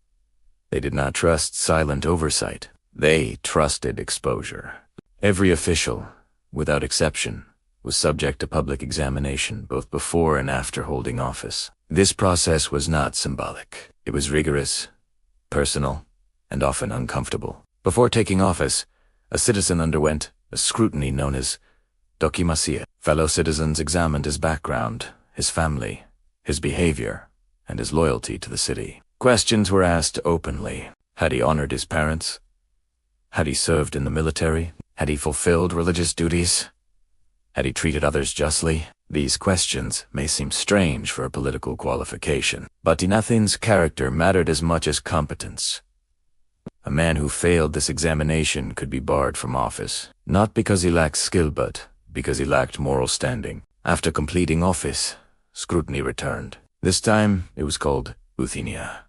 A: They did not trust silent oversight. They trusted exposure. Every official, without exception, was subject to public examination both before and after holding office. This process was not symbolic. It was rigorous, personal, and often uncomfortable. Before taking office, a citizen underwent a scrutiny known as dokimasia. Fellow citizens examined his background, his family, his behavior, and his loyalty to the city. Questions were asked openly. Had he honored his parents? Had he served in the military? Had he fulfilled religious duties? Had he treated others justly? These questions may seem strange for a political qualification, but in Athens, character mattered as much as competence. A man who failed this examination could be barred from office, not because he lacked skill but because he lacked moral standing. After completing office, scrutiny returned. This time, it was called euthenia.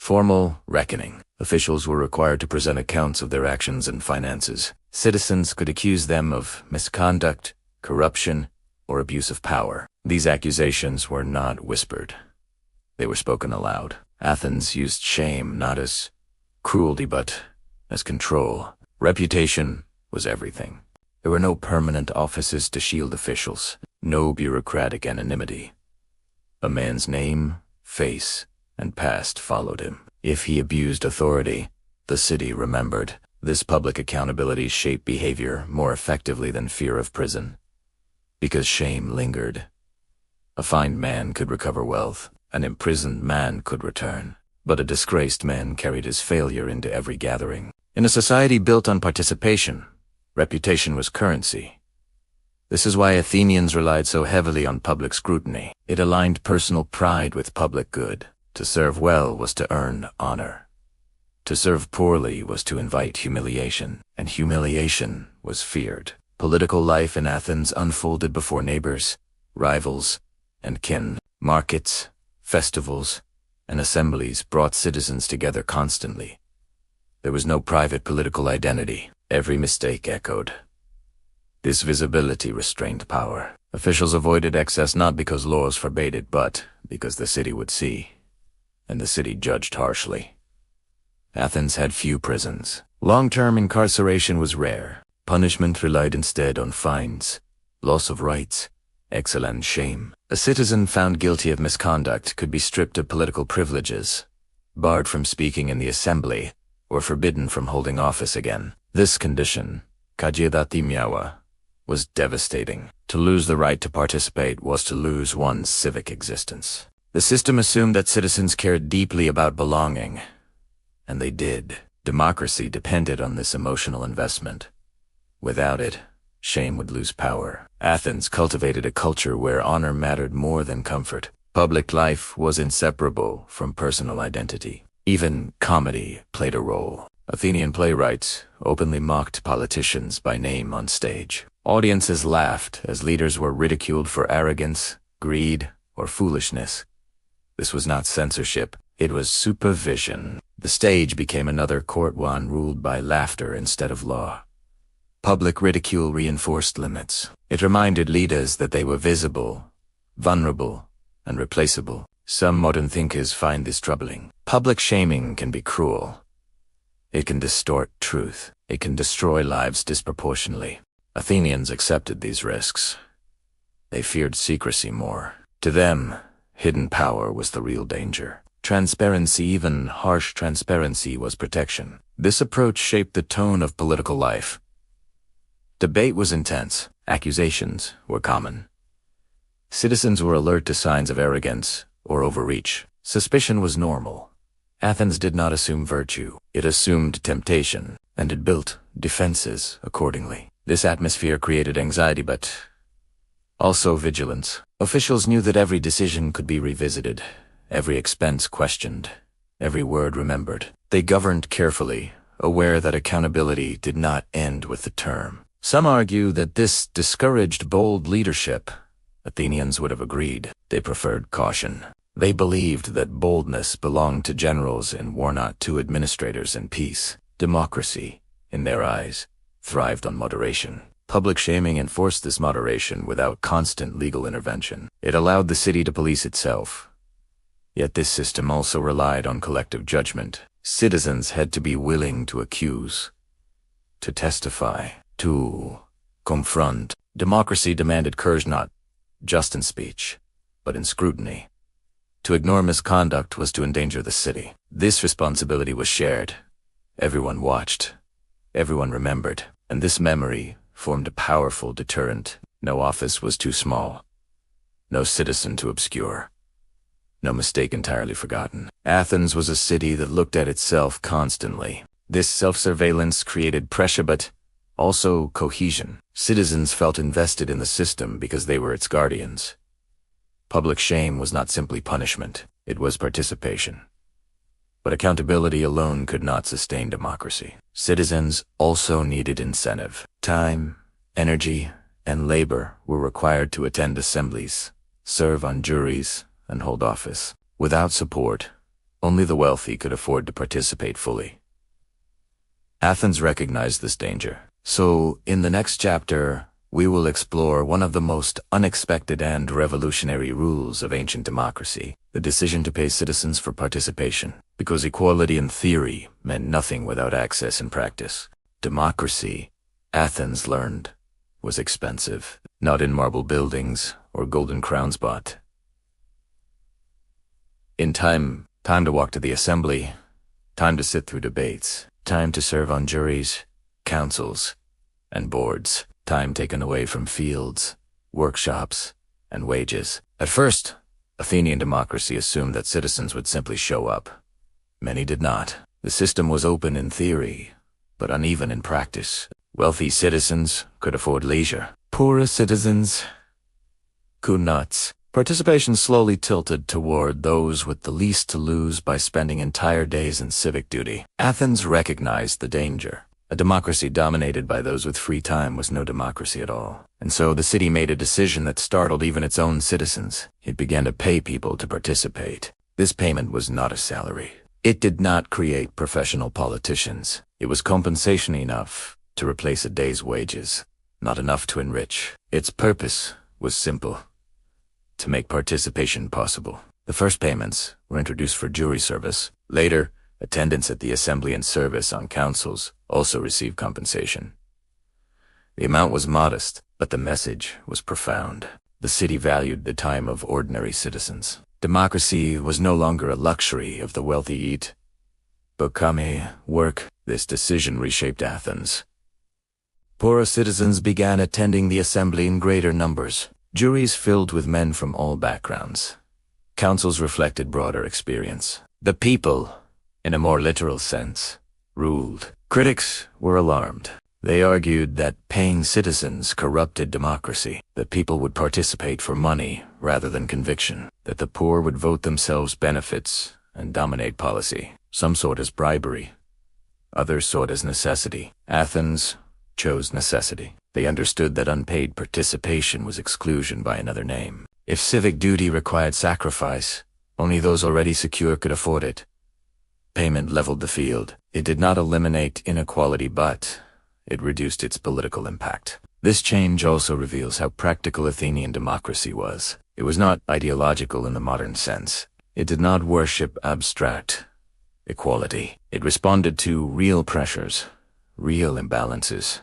A: Formal reckoning. Officials were required to present accounts of their actions and finances. Citizens could accuse them of misconduct, corruption, or abuse of power. These accusations were not whispered. They were spoken aloud. Athens used shame not as cruelty but as control. Reputation was everything. There were no permanent offices to shield officials, no bureaucratic anonymity. A man's name, face, and past followed him. If he abused authority, the city remembered. This public accountability shaped behavior more effectively than fear of prison. Because shame lingered. A fined man could recover wealth, an imprisoned man could return, but a disgraced man carried his failure into every gathering. In a society built on participation, reputation was currency. This is why Athenians relied so heavily on public scrutiny. It aligned personal pride with public good. To serve well was to earn honor. To serve poorly was to invite humiliation, and humiliation was feared. Political life in Athens unfolded before neighbors, rivals, and kin. Markets, festivals, and assemblies brought citizens together constantly. There was no private political identity. Every mistake echoed. This visibility restrained power. Officials avoided excess not because laws forbade it, but because the city would see, and the city judged harshly. Athens had few prisons. Long-term incarceration was rare. Punishment relied instead on fines, loss of rights, exile and shame. A citizen found guilty of misconduct could be stripped of political privileges, barred from speaking in the assembly, or forbidden from holding office again. This condition, kajidatimiawa, was devastating. To lose the right to participate was to lose one's civic existence. The system assumed that citizens cared deeply about belonging, and they did. Democracy depended on this emotional investment. Without it, shame would lose power. Athens cultivated a culture where honor mattered more than comfort. Public life was inseparable from personal identity. Even comedy played a role. Athenian playwrights openly mocked politicians by name on stage. Audiences laughed as leaders were ridiculed for arrogance, greed, or foolishness. This was not censorship, it was supervision. The stage became another court one ruled by laughter instead of law. Public ridicule reinforced limits. It reminded leaders that they were visible, vulnerable, and replaceable. Some modern thinkers find this troubling. Public shaming can be cruel. It can distort truth. It can destroy lives disproportionately. Athenians accepted these risks. They feared secrecy more. To them, hidden power was the real danger. Transparency, even harsh transparency, was protection. This approach shaped the tone of political life. Debate was intense. Accusations were common. Citizens were alert to signs of arrogance or overreach. Suspicion was normal. Athens did not assume virtue. It assumed temptation, and it built defenses accordingly. This atmosphere created anxiety, but also vigilance. Officials knew that every decision could be revisited, every expense questioned, every word remembered. They governed carefully, aware that accountability did not end with the term. Some argue that this discouraged bold leadership. Athenians would have agreed. They preferred caution. They believed that boldness belonged to generals and war not to administrators in peace. Democracy, in their eyes, thrived on moderation. Public shaming enforced this moderation without constant legal intervention. It allowed the city to police itself. Yet this system also relied on collective judgment. Citizens had to be willing to accuse, to testify, to confront. Democracy demanded courage not just in speech, but in scrutiny. To ignore misconduct was to endanger the city. This responsibility was shared. Everyone watched. Everyone remembered. And this memory formed a powerful deterrent. No office was too small. No citizen too obscure. No mistake entirely forgotten. Athens was a city that looked at itself constantly. This self-surveillance created pressure but also cohesion. Citizens felt invested in the system because they were its guardians. Public shame was not simply punishment, it was participation. But accountability alone could not sustain democracy. Citizens also needed incentive. Time, energy, and labor were required to attend assemblies, serve on juries, and hold office. Without support, only the wealthy could afford to participate fully. Athens recognized this danger. So, in the next chapter, we will explore one of the most unexpected and revolutionary rules of ancient democracy, the decision to pay citizens for participation. Because equality in theory meant nothing without access in practice. Democracy, Athens learned, was expensive, not in marble buildings or golden crowns bought. In time to walk to the assembly, time to sit through debates, time to serve on juries, councils, and boards, time taken away from fields, workshops, and wages. At first, Athenian democracy assumed that citizens would simply show up. Many did not. The system was open in theory, but uneven in practice. Wealthy citizens could afford leisure. Poorer citizens could not. Participation slowly tilted toward those with the least to lose by spending entire days in civic duty. Athens recognized the danger. A democracy dominated by those with free time was no democracy at all. And so the city made a decision that startled even its own citizens. It began to pay people to participate. This payment was not a salary. It did not create professional politicians. It was compensation enough to replace a day's wages, not enough to enrich. Its purpose was simple: to make participation possible. The first payments were introduced for jury service. Later, attendance at the assembly and service on councils also received compensation. The amount was modest, but the message was profound. The city valued the time of ordinary citizens. Democracy was no longer a luxury of the wealthy eat, become a work. This decision reshaped Athens. Poorer citizens began attending the assembly in greater numbers. Juries filled with men from all backgrounds. Councils reflected broader experience. The people, in a more literal sense, ruled. Critics were alarmed. They argued that paying citizens corrupted democracy, that people would participate for money rather than conviction, that the poor would vote themselves benefits and dominate policy. Some saw it as bribery. Others saw it as necessity. Athens chose necessity. They understood that unpaid participation was exclusion by another name. If civic duty required sacrifice, only those already secure could afford it. Payment leveled the field. It did not eliminate inequality, but it reduced its political impact. This change also reveals how practical Athenian democracy was. It was not ideological in the modern sense. It did not worship abstract equality. It responded to real pressures, real imbalances,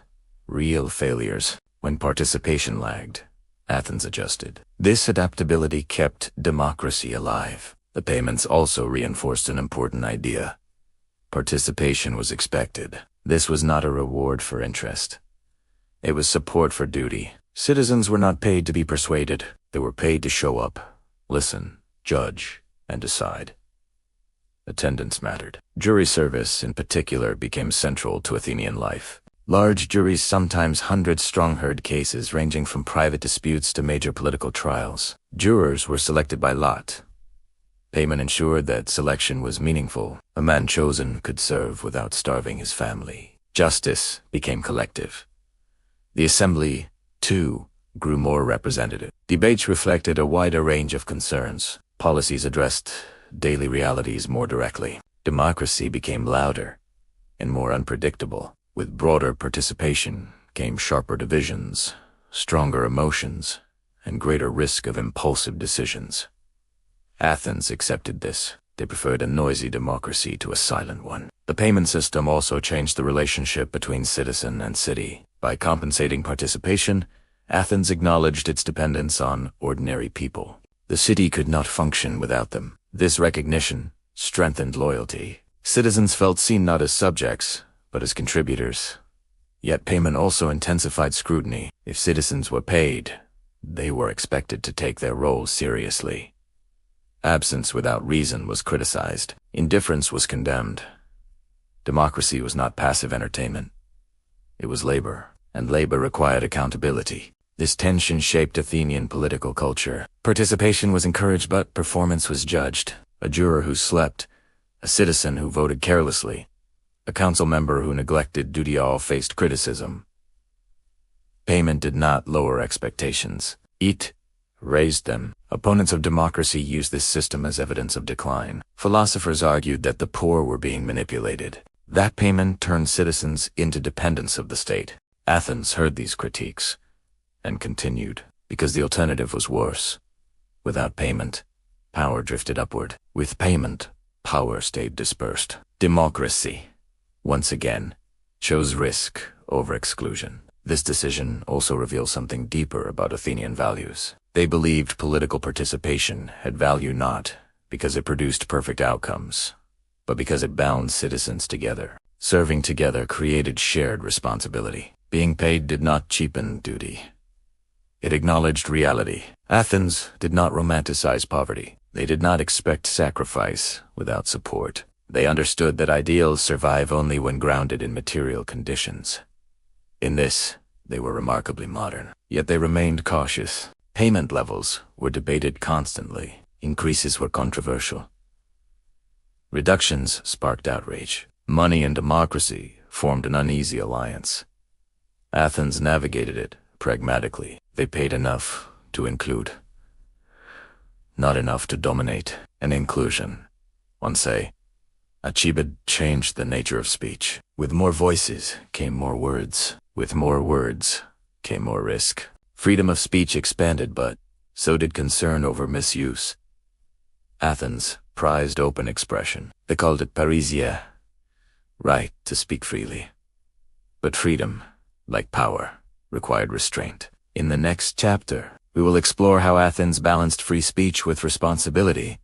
A: real failures. When participation lagged, Athens adjusted. This adaptability kept democracy alive. The payments also reinforced an important idea. Participation was expected. This was not a reward for interest. It was support for duty. Citizens were not paid to be persuaded. They were paid to show up, listen, judge, and decide. Attendance mattered. Jury service, in particular, became central to Athenian life. Large juries, sometimes hundred-strong, heard cases ranging from private disputes to major political trials. Jurors were selected by lot. Payment ensured that selection was meaningful. A man chosen could serve without starving his family. Justice became collective. The assembly, too, grew more representative. Debates reflected a wider range of concerns. Policies addressed daily realities more directly. Democracy became louder and more unpredictable. With broader participation came sharper divisions, stronger emotions, and greater risk of impulsive decisions. Athens accepted this. They preferred a noisy democracy to a silent one. The payment system also changed the relationship between citizen and city. By compensating participation, Athens acknowledged its dependence on ordinary people. The city could not function without them. This recognition strengthened loyalty. Citizens felt seen not as subjects, but as contributors. Yet payment also intensified scrutiny. If citizens were paid, they were expected to take their role seriously. Absence without reason was criticized. Indifference was condemned. Democracy was not passive entertainment. It was labor, and labor required accountability. This tension shaped Athenian political culture. Participation was encouraged, but performance was judged. A juror who slept, a citizen who voted carelessly, a council member who neglected duty all faced criticism. Payment did not lower expectations. It raised them. Opponents of democracy used this system as evidence of decline. Philosophers argued that the poor were being manipulated. That payment turned citizens into dependents of the state. Athens heard these critiques and continued, because the alternative was worse. Without payment, power drifted upward. With payment, power stayed dispersed. Democracy, once again, chose risk over exclusion. This decision also reveals something deeper about Athenian values. They believed political participation had value not because it produced perfect outcomes, but because it bound citizens together. Serving together created shared responsibility. Being paid did not cheapen duty. It acknowledged reality. Athens did not romanticize poverty. They did not expect sacrifice without support. They understood that ideals survive only when grounded in material conditions. In this, they were remarkably modern, yet they remained cautious. Payment levels were debated constantly. Increases were controversial. Reductions sparked outrage. Money and democracy formed an uneasy alliance. Athens navigated it pragmatically. They paid enough to include, not enough to dominate. An inclusion, one say, achieved changed the nature of speech. With more voices came more words. With more words came more risk. Freedom of speech expanded, but so did concern over misuse. Athens prized open expression. They called it parrhesia, right to speak freely. But freedom, like power, required restraint. In the next chapter, we will explore how Athens balanced free speech with responsibility.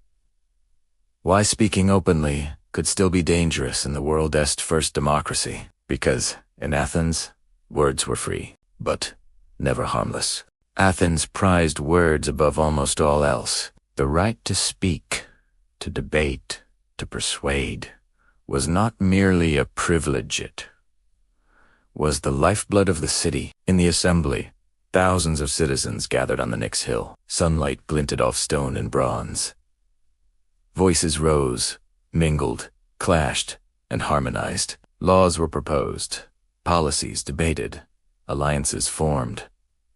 A: Why speaking openly could still be dangerous in the world's first democracy. Because, in Athens, words were free, but never harmless. Athens prized words above almost all else. The right to speak, to debate, to persuade, was not merely a privilege, it was the lifeblood of the city. In the assembly, thousands of citizens gathered on the Nix hill. Sunlight glinted off stone and bronze. Voices rose, mingled, clashed, and harmonized. Laws were proposed, policies debated, alliances formed,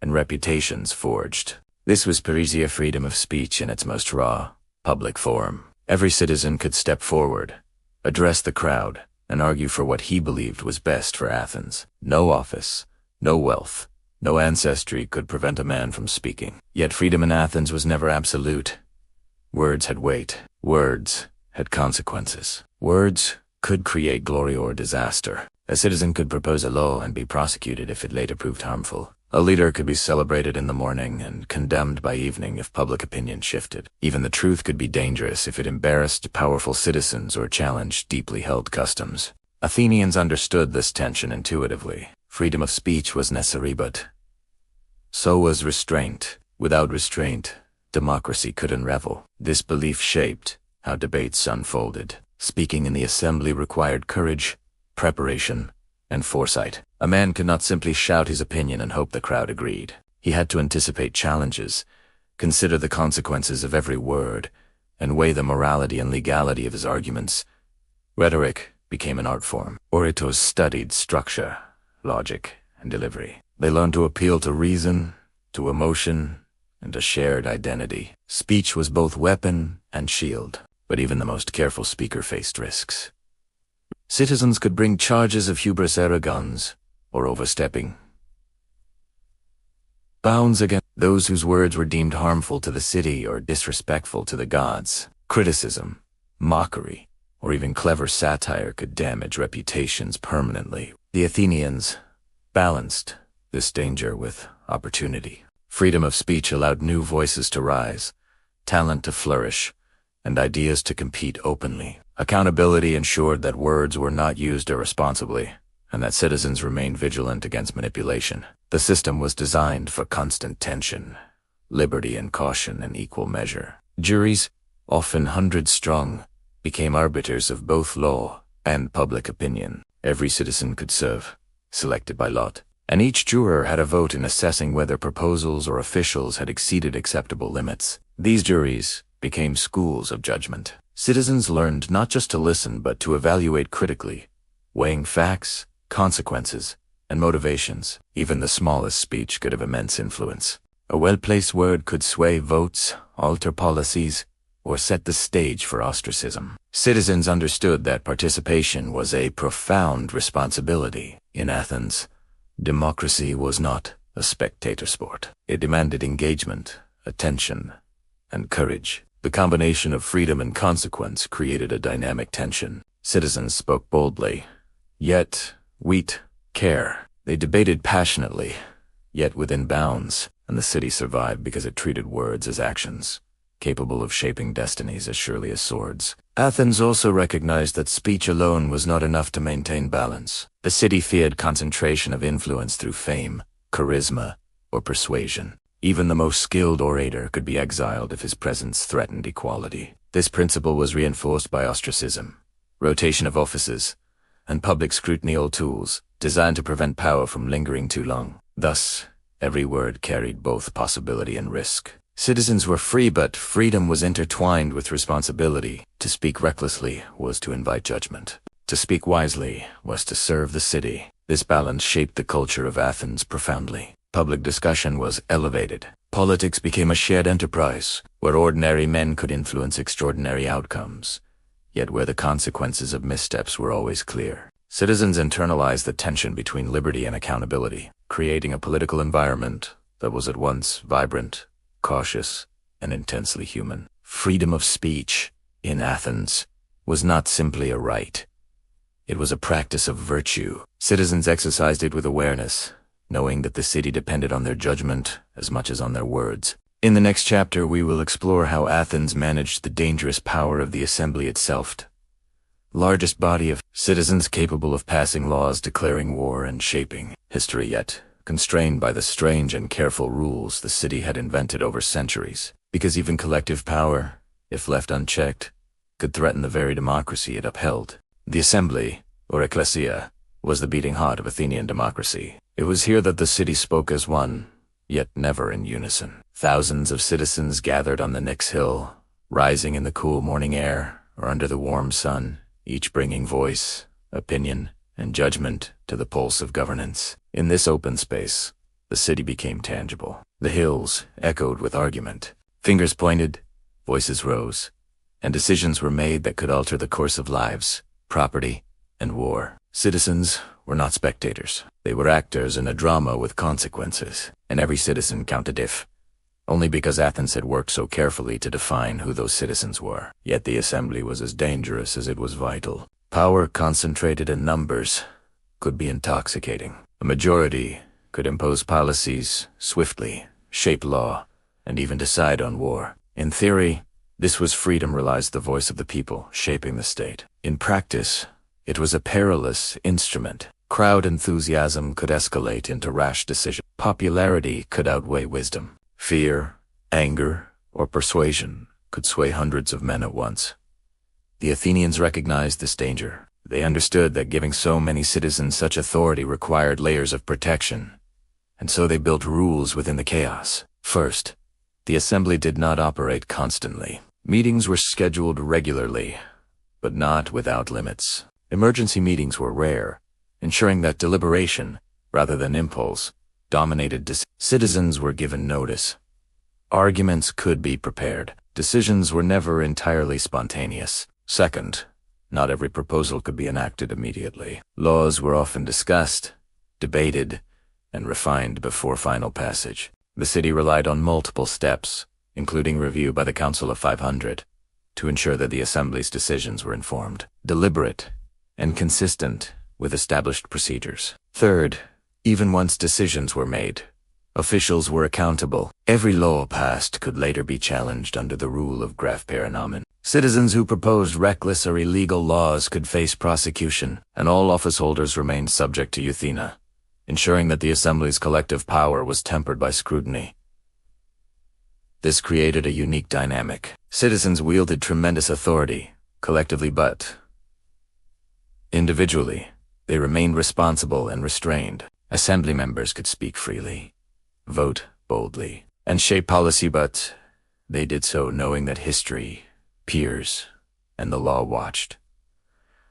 A: and reputations forged. This was parrhesia, freedom of speech in its most raw, public form. Every citizen could step forward, address the crowd, and argue for what he believed was best for Athens. No office, no wealth, no ancestry could prevent a man from speaking. Yet freedom in Athens was never absolute. Words had weight. Words had consequences. Words could create glory or disaster. A citizen could propose a law and be prosecuted if it later proved harmful. A leader could be celebrated in the morning and condemned by evening if public opinion shifted. Even the truth could be dangerous if it embarrassed powerful citizens or challenged deeply held customs. Athenians understood this tension intuitively. Freedom of speech was necessary, but so was restraint. Without restraint, democracy could unravel. This belief shaped how debates unfolded. Speaking in the assembly required courage, preparation, and foresight. A man could not simply shout his opinion and hope the crowd agreed. He had to anticipate challenges, consider the consequences of every word, and weigh the morality and legality of his arguments. Rhetoric became an art form. Orators studied structure, logic, and delivery. They learned to appeal to reason, to emotion, and a shared identity. Speech was both weapon and shield, but even the most careful speaker faced risks. Citizens could bring charges of hubris, arrogance, or overstepping bounds against those whose words were deemed harmful to the city or disrespectful to the gods. Criticism, mockery, or even clever satire could damage reputations permanently. The Athenians balanced this danger with opportunity. Freedom of speech allowed new voices to rise, talent to flourish, and ideas to compete openly. Accountability ensured that words were not used irresponsibly, and that citizens remained vigilant against manipulation. The system was designed for constant tension, liberty and caution in equal measure. Juries, often hundreds strong, became arbiters of both law and public opinion. Every citizen could serve, selected by lot, and each juror had a vote in assessing whether proposals or officials had exceeded acceptable limits. These juries became schools of judgment. Citizens learned not just to listen but to evaluate critically, weighing facts, consequences, and motivations. Even the smallest speech could have immense influence. A well-placed word could sway votes, alter policies, or set the stage for ostracism. Citizens understood that participation was a profound responsibility. In Athens, democracy was not a spectator sport. It demanded engagement, attention, and courage. The combination of freedom and consequence created a dynamic tension. Citizens spoke boldly, yet with care. They debated passionately, yet within bounds, and the city survived because it treated words as actions, capable of shaping destinies as surely as swords. Athens also recognized that speech alone was not enough to maintain balance. The city feared concentration of influence through fame, charisma, or persuasion. Even the most skilled orator could be exiled if his presence threatened equality. This principle was reinforced by ostracism, rotation of offices, and public scrutiny, all tools designed to prevent power from lingering too long. Thus, Every word carried both possibility and risk. Citizens were free, but freedom was intertwined with responsibility. To speak recklessly was to invite judgment. To speak wisely was to serve the city. This balance shaped the culture of Athens profoundly. Public discussion was elevated. Politics became a shared enterprise, where ordinary men could influence extraordinary outcomes, yet where the consequences of missteps were always clear. Citizens internalized the tension between liberty and accountability, creating a political environment that was at once vibrant, cautious, and intensely human. Freedom of speech in Athens was not simply a right. It was a practice of virtue. Citizens exercised it with awareness, knowing that the city depended on their judgment as much as on their words. In the next chapter, we will explore how Athens managed the dangerous power of the assembly itself. Largest body of citizens capable of passing laws, declaring war, and shaping history, yet constrained by the strange and careful rules the city had invented over centuries, because even collective power, if left unchecked, could threaten the very democracy it upheld. The assembly, or ecclesia, was the beating heart of Athenian democracy. It was here that the city spoke as one, yet never in unison. Thousands of citizens gathered on the Nix hill, rising in the cool morning air or under the warm sun, each bringing voice, opinion, and judgment to the pulse of governance. In this open space, the city became tangible. The hills echoed with argument. Fingers pointed, voices rose, and decisions were made that could alter the course of lives, property, and war. Citizens were not spectators. They were actors in a drama with consequences, and every citizen counted only because Athens had worked so carefully to define who those citizens were. Yet the assembly was as dangerous as it was vital. Power concentrated in numbers could be intoxicating. A majority could impose policies swiftly, shape law, and even decide on war. In theory, this was freedom realized the voice of the people, shaping the state. In practice, it was a perilous instrument. Crowd enthusiasm could escalate into rash decisions. Popularity could outweigh wisdom. Fear, anger, or persuasion could sway hundreds of men at once. The Athenians recognized this danger. They understood that giving so many citizens such authority required layers of protection, and so they built rules within the chaos. First, the assembly did not operate constantly. Meetings were scheduled regularly, but not without limits. Emergency meetings were rare, ensuring that deliberation, rather than impulse, dominated decisions. Citizens were given notice. Arguments could be prepared. Decisions were never entirely spontaneous. Second, not every proposal could be enacted immediately. Laws were often discussed, debated, and refined before final passage. The city relied on multiple steps, including review by the Council of 500, to ensure that the assembly's decisions were informed, deliberate, and consistent with established procedures. Third, even once decisions were made, officials were accountable. Every law passed could later be challenged under the rule of graph paranomen. Citizens who proposed reckless or illegal laws could face prosecution, and all office holders remained subject to euthena, ensuring that the assembly's collective power was tempered by scrutiny. This created a unique dynamic. Citizens wielded tremendous authority, collectively but individually, they remained responsible and restrained. Assembly members could speak freely, vote boldly, and shape policy, but they did so knowing that history, peers, and the law watched.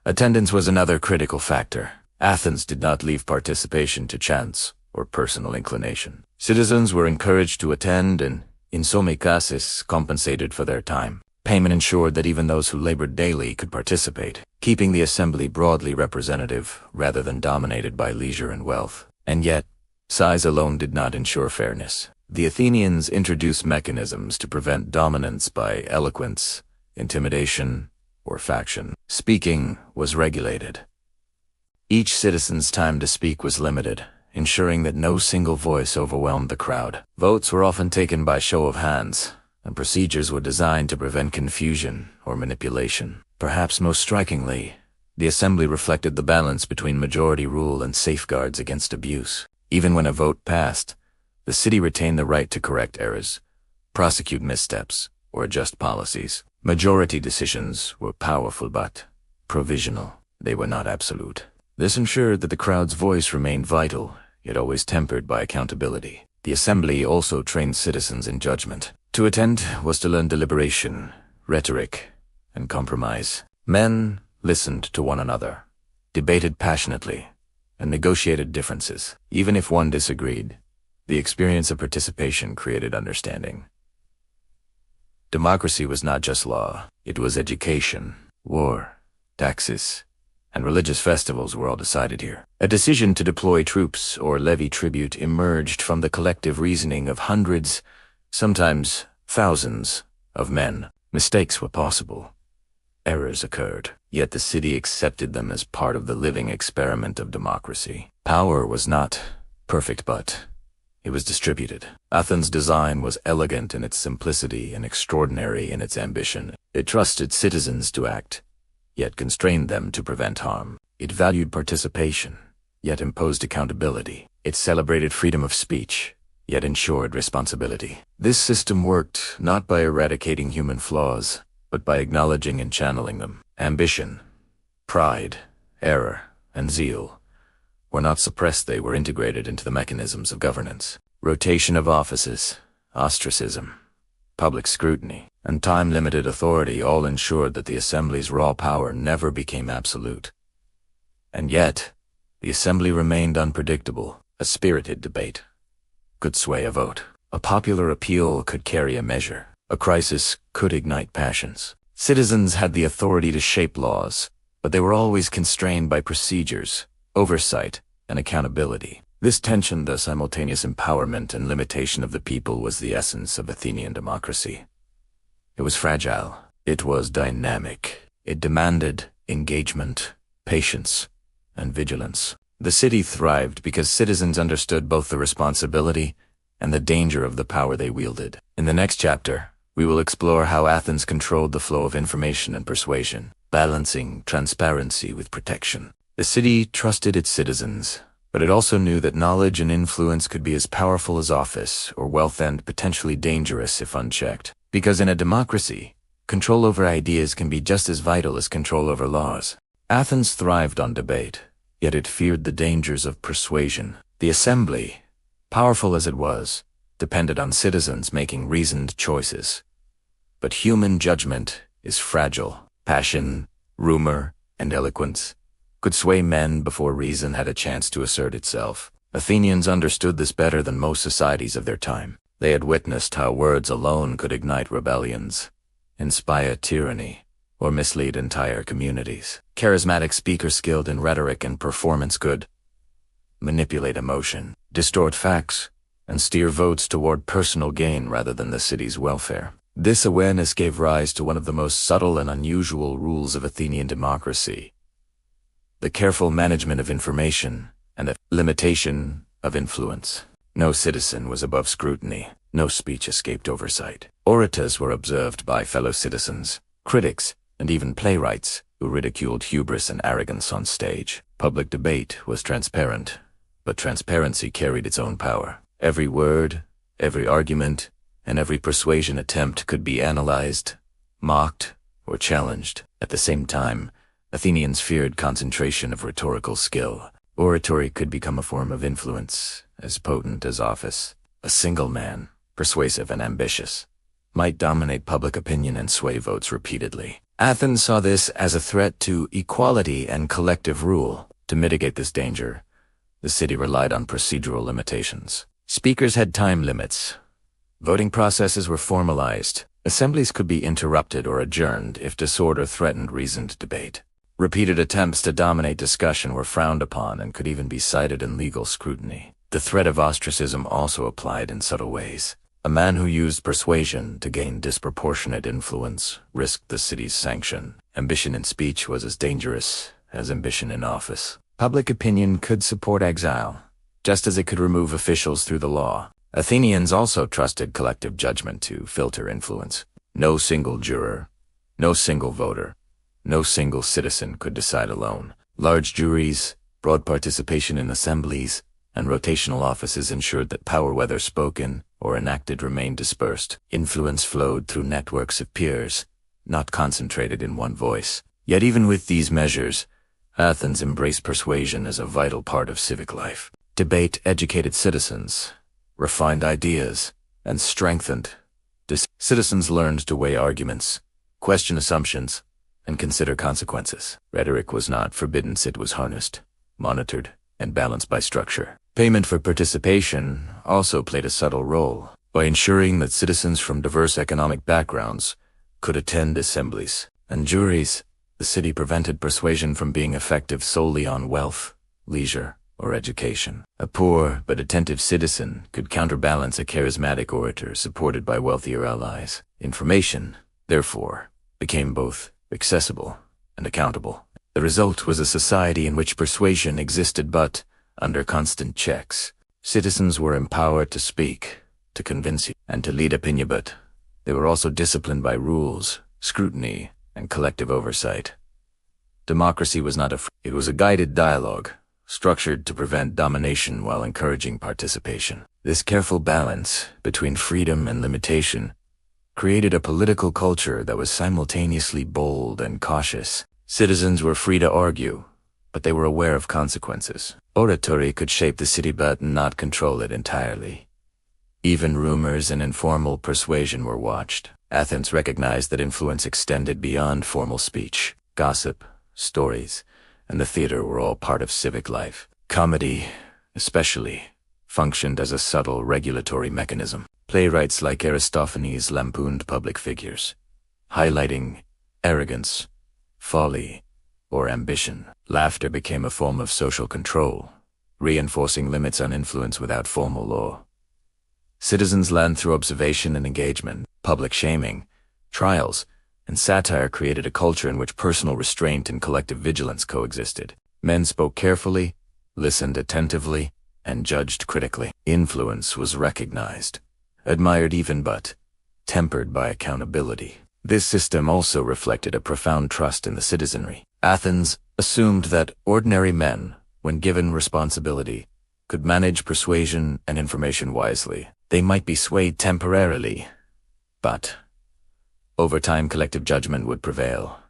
A: Attendance was another critical factor. Athens did not leave participation to chance or personal inclination. Citizens were encouraged to attend and, in so many cases, compensated for their time. Payment ensured that even those who labored daily could participate, keeping the assembly broadly representative rather than dominated by leisure and wealth. And yet, size alone did not ensure fairness. The Athenians introduced mechanisms to prevent dominance by eloquence, intimidation, or faction. Speaking was regulated. Each citizen's time to speak was limited, ensuring that no single voice overwhelmed the crowd. Votes were often taken by show of hands, and procedures were designed to prevent confusion or manipulation. Perhaps most strikingly, the assembly reflected the balance between majority rule and safeguards against abuse. Even when a vote passed, the city retained the right to correct errors, prosecute missteps, or adjust policies. Majority decisions were powerful but provisional. They were not absolute. This ensured that the crowd's voice remained vital, yet always tempered by accountability. The assembly also trained citizens in judgment. To attend was to learn deliberation, rhetoric, and compromise. Men listened to one another, debated passionately, and negotiated differences. Even if one disagreed, the experience of participation created understanding. Democracy was not just law, it was education. War, taxes, and religious festivals were all decided here. A decision to deploy troops or levy tribute emerged from the collective reasoning of hundreds, sometimes thousands, of men. Mistakes were possible. Errors occurred, yet the city accepted them as part of the living experiment of democracy. Power was not perfect, but it was distributed. Athens' design was elegant in its simplicity and extraordinary in its ambition. It trusted citizens to act, yet constrained them to prevent harm. It valued participation, yet imposed accountability. It celebrated freedom of speech, yet ensured responsibility. This system worked not by eradicating human flaws, but by acknowledging and channeling them. Ambition, pride, error, and zeal were not suppressed, they were integrated into the mechanisms of governance. Rotation of offices, ostracism, public scrutiny, and time-limited authority all ensured that the assembly's raw power never became absolute. And yet, the assembly remained unpredictable. A spirited debate could sway a vote. A popular appeal could carry a measure. A crisis could ignite passions. Citizens had the authority to shape laws, but they were always constrained by procedures, oversight, and accountability. This tension, the simultaneous empowerment and limitation of the people, was the essence of Athenian democracy. It was fragile. It was dynamic. It demanded engagement, patience, and vigilance. The city thrived because citizens understood both the responsibility and the danger of the power they wielded. In the next chapter, we will explore how Athens controlled the flow of information and persuasion, balancing transparency with protection. The city trusted its citizens, but it also knew that knowledge and influence could be as powerful as office or wealth and potentially dangerous if unchecked. Because in a democracy, control over ideas can be just as vital as control over laws. Athens thrived on debate, yet it feared the dangers of persuasion. The assembly, powerful as it was, depended on citizens making reasoned choices. But human judgment is fragile. Passion, rumor, and eloquence could sway men before reason had a chance to assert itself. Athenians understood this better than most societies of their time. They had witnessed how words alone could ignite rebellions, inspire tyranny, or mislead entire communities. Charismatic speakers skilled in rhetoric and performance could manipulate emotion, distort facts, and steer votes toward personal gain rather than the city's welfare. This awareness gave rise to one of the most subtle and unusual rules of Athenian democracy: the careful management of information and the limitation of influence. No citizen was above scrutiny. No speech escaped oversight. Orators were observed by fellow citizens, critics, and even playwrights who ridiculed hubris and arrogance on stage. Public debate was transparent, but transparency carried its own power. Every word, every argument, and every persuasion attempt could be analyzed, mocked, or challenged. At the same time, Athenians feared concentration of rhetorical skill. Oratory could become a form of influence as potent as office. A single man, persuasive and ambitious, might dominate public opinion and sway votes repeatedly. Athens saw this as a threat to equality and collective rule. To mitigate this danger, the city relied on procedural limitations. Speakers had time limits. Voting processes were formalized. Assemblies could be interrupted or adjourned if disorder threatened reasoned debate. Repeated attempts to dominate discussion were frowned upon and could even be cited in legal scrutiny. The threat of ostracism also applied in subtle ways. A man who used persuasion to gain disproportionate influence risked the city's sanction. Ambition in speech was as dangerous as ambition in office. Public opinion could support exile, just as it could remove officials through the law. Athenians also trusted collective judgment to filter influence. No single juror, no single voter, no single citizen could decide alone. Large juries, broad participation in assemblies, and rotational offices ensured that power, whether spoken or enacted, remained dispersed. Influence flowed through networks of peers, not concentrated in one voice. Yet even with these measures, Athens embraced persuasion as a vital part of civic life. Debate educated citizens, refined ideas, and strengthened. Citizens learned to weigh arguments, question assumptions, and consider consequences. Rhetoric was not forbidden, it was harnessed, monitored, and balanced by structure. Payment for participation also played a subtle role by ensuring that citizens from diverse economic backgrounds could attend assemblies and juries. The city prevented persuasion from being effective solely on wealth, leisure, or education. A poor but attentive citizen could counterbalance a charismatic orator supported by wealthier allies. Information, therefore, became both accessible and accountable. The result was a society in which persuasion existed but under constant checks. Citizens were empowered to speak, to convince, and to lead opinion, but they were also disciplined by rules, scrutiny, and collective oversight. Democracy was not it was a guided dialogue, structured to prevent domination while encouraging participation. This careful balance between freedom and limitation created a political culture that was simultaneously bold and cautious. Citizens were free to argue, but they were aware of consequences. Oratory could shape the city but not control it entirely. Even rumors and informal persuasion were watched. Athens recognized that influence extended beyond formal speech. Gossip, stories, and the theater were all part of civic life. Comedy, especially, functioned as a subtle regulatory mechanism. Playwrights like Aristophanes lampooned public figures, highlighting arrogance, folly, or ambition. Laughter became a form of social control, reinforcing limits on influence without formal law. Citizens learned through observation and engagement. Public shaming, trials, and satire created a culture in which personal restraint and collective vigilance coexisted. Men spoke carefully, listened attentively, and judged critically. Influence was recognized, admired even, but tempered by accountability. This system also reflected a profound trust in the citizenry. Athens assumed that ordinary men, when given responsibility, could manage persuasion and information wisely. They might be swayed temporarily, but over time collective judgment would prevail.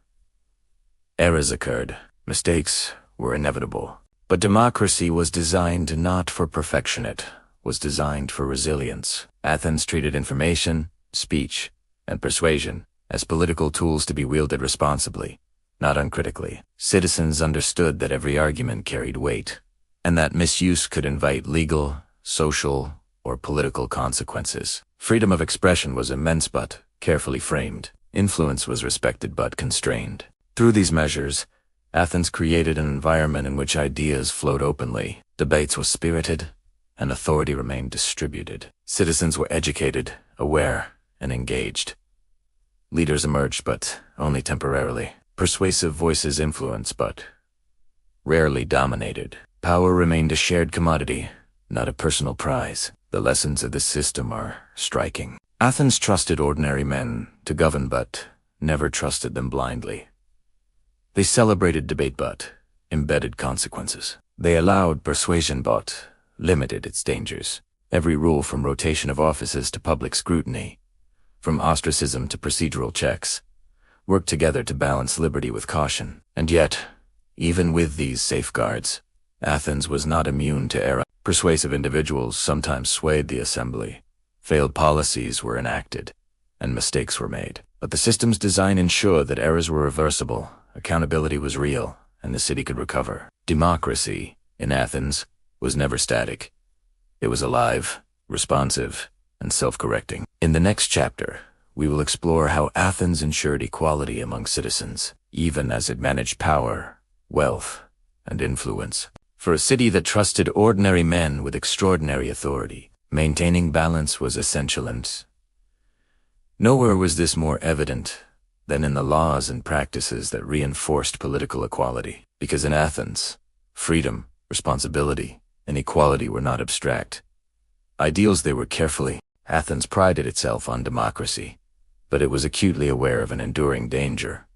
A: Errors occurred, mistakes were inevitable, but democracy was designed not for perfection, it was designed for resilience. Athens treated information, speech, and persuasion as political tools to be wielded responsibly, not uncritically. Citizens understood that every argument carried weight, and that misuse could invite legal, social, or political consequences. Freedom of expression was immense but carefully framed. Influence was respected but constrained. Through these measures, Athens created an environment in which ideas flowed openly, debates were spirited, and authority remained distributed. Citizens were educated, aware, and engaged. Leaders emerged, but only temporarily. Persuasive voices influenced, but rarely dominated. Power remained a shared commodity, not a personal prize. The lessons of this system are striking. Athens trusted ordinary men to govern but never trusted them blindly. They celebrated debate but embedded consequences. They allowed persuasion but limited its dangers. Every rule, from rotation of offices to public scrutiny, from ostracism to procedural checks, worked together to balance liberty with caution. And yet, even with these safeguards, Athens was not immune to error. Persuasive individuals sometimes swayed the assembly. Failed policies were enacted, and mistakes were made. But the system's design ensured that errors were reversible, accountability was real, and the city could recover. Democracy, in Athens, was never static. It was alive, responsive, and self-correcting. In the next chapter, we will explore how Athens ensured equality among citizens, even as it managed power, wealth, and influence. For a city that trusted ordinary men with extraordinary authority, maintaining balance was essential, and nowhere was this more evident than in the laws and practices that reinforced political equality. Because in Athens, freedom, responsibility, and equality were not abstract ideals, they were carefully. Athens prided itself on democracy, but it was acutely aware of an enduring danger.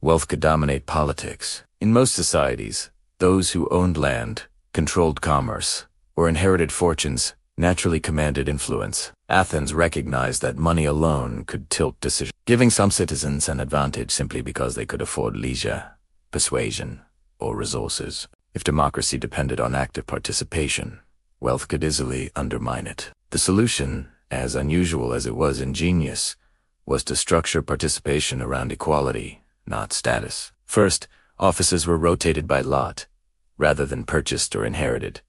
A: Wealth could dominate politics. In most societies, those who owned land, controlled commerce, or inherited fortunes naturally commanded influence. Athens recognized that money alone could tilt decisions, giving some citizens an advantage simply because they could afford leisure, persuasion, or resources. If democracy depended on active participation, wealth could easily undermine it. The solution, as unusual as it was ingenious, was to structure participation around equality, not status. First, offices were rotated by lot, rather than purchased or inherited.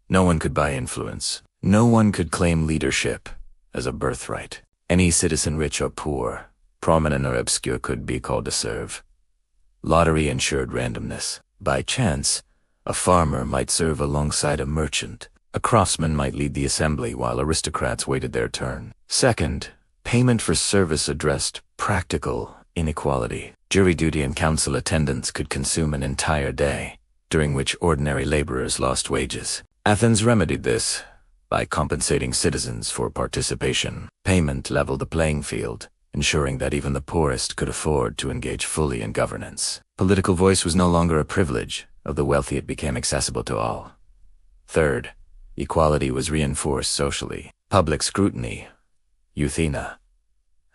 A: No one could buy influence. No one could claim leadership as a birthright. Any citizen, rich or poor, prominent or obscure, could be called to serve. Lottery ensured randomness. By chance, a farmer might serve alongside a merchant. A craftsman might lead the assembly while aristocrats waited their turn. Second, payment for service addressed practical inequality. Jury duty and council attendance could consume an entire day, during which ordinary laborers lost wages. Athens remedied this by compensating citizens for participation. Payment leveled the playing field, ensuring that even the poorest could afford to engage fully in governance. Political voice was no longer a privilege of the wealthy, it became accessible to all. Third, equality was reinforced socially. Public scrutiny, euthenia,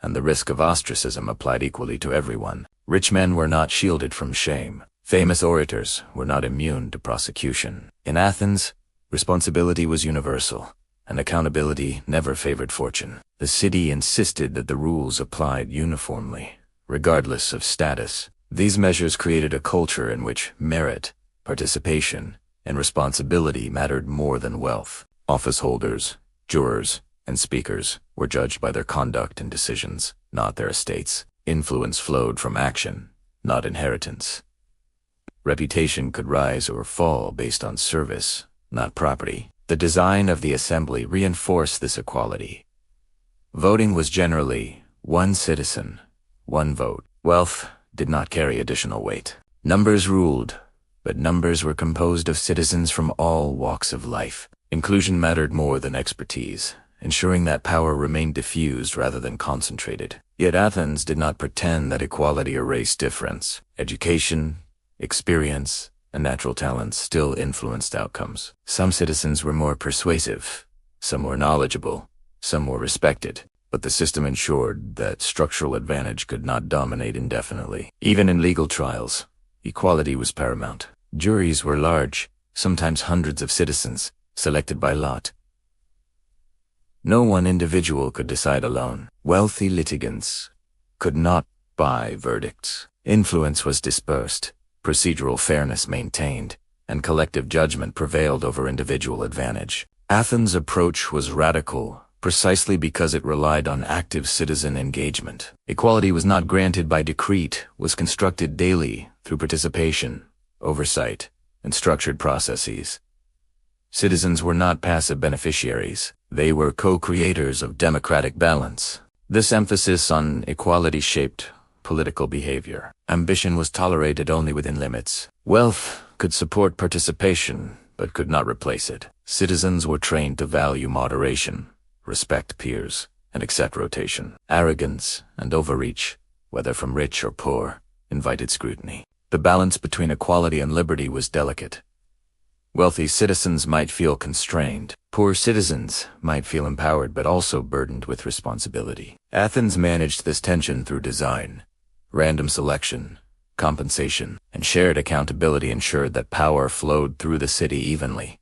A: and the risk of ostracism applied equally to everyone. Rich men were not shielded from shame. Famous orators were not immune to prosecution. In Athens, responsibility was universal, and accountability never favored fortune. The city insisted that the rules applied uniformly, regardless of status. These measures created a culture in which merit, participation, and responsibility mattered more than wealth. Office holders, jurors, and speakers were judged by their conduct and decisions, not their estates. Influence flowed from action, not inheritance. Reputation could rise or fall based on service, not property. The design of the assembly reinforced this equality. Voting was generally one citizen, one vote. Wealth did not carry additional weight. Numbers ruled, but numbers were composed of citizens from all walks of life. Inclusion mattered more than expertise, ensuring that power remained diffused rather than concentrated. Yet Athens did not pretend that equality erased difference. Education, experience, and natural talents still influenced outcomes. Some citizens were more persuasive, some were knowledgeable, some were respected, but the system ensured that structural advantage could not dominate indefinitely. Even in legal trials, equality was paramount. Juries were large, sometimes hundreds of citizens, selected by lot. No one individual could decide alone. Wealthy litigants could not buy verdicts. Influence was dispersed, procedural fairness maintained, and collective judgment prevailed over individual advantage. Athens' approach was radical, precisely because it relied on active citizen engagement. Equality was not granted by decree, was constructed daily through participation, oversight, and structured processes. Citizens were not passive beneficiaries. They were co-creators of democratic balance. This emphasis on equality shaped political behavior. Ambition was tolerated only within limits. Wealth could support participation, but could not replace it. Citizens were trained to value moderation, respect peers, and accept rotation. Arrogance and overreach, whether from rich or poor, invited scrutiny. The balance between equality and liberty was delicate. Wealthy citizens might feel constrained. Poor citizens might feel empowered but also burdened with responsibility. Athens managed this tension through design. Random selection, compensation, and shared accountability ensured that power flowed through the city evenly,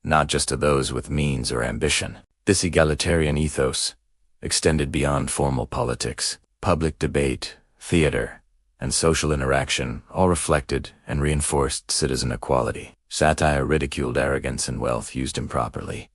A: not just to those with means or ambition. This egalitarian ethos extended beyond formal politics. Public debate, theater, and social interaction all reflected and reinforced citizen equality. Satire ridiculed arrogance and wealth used improperly.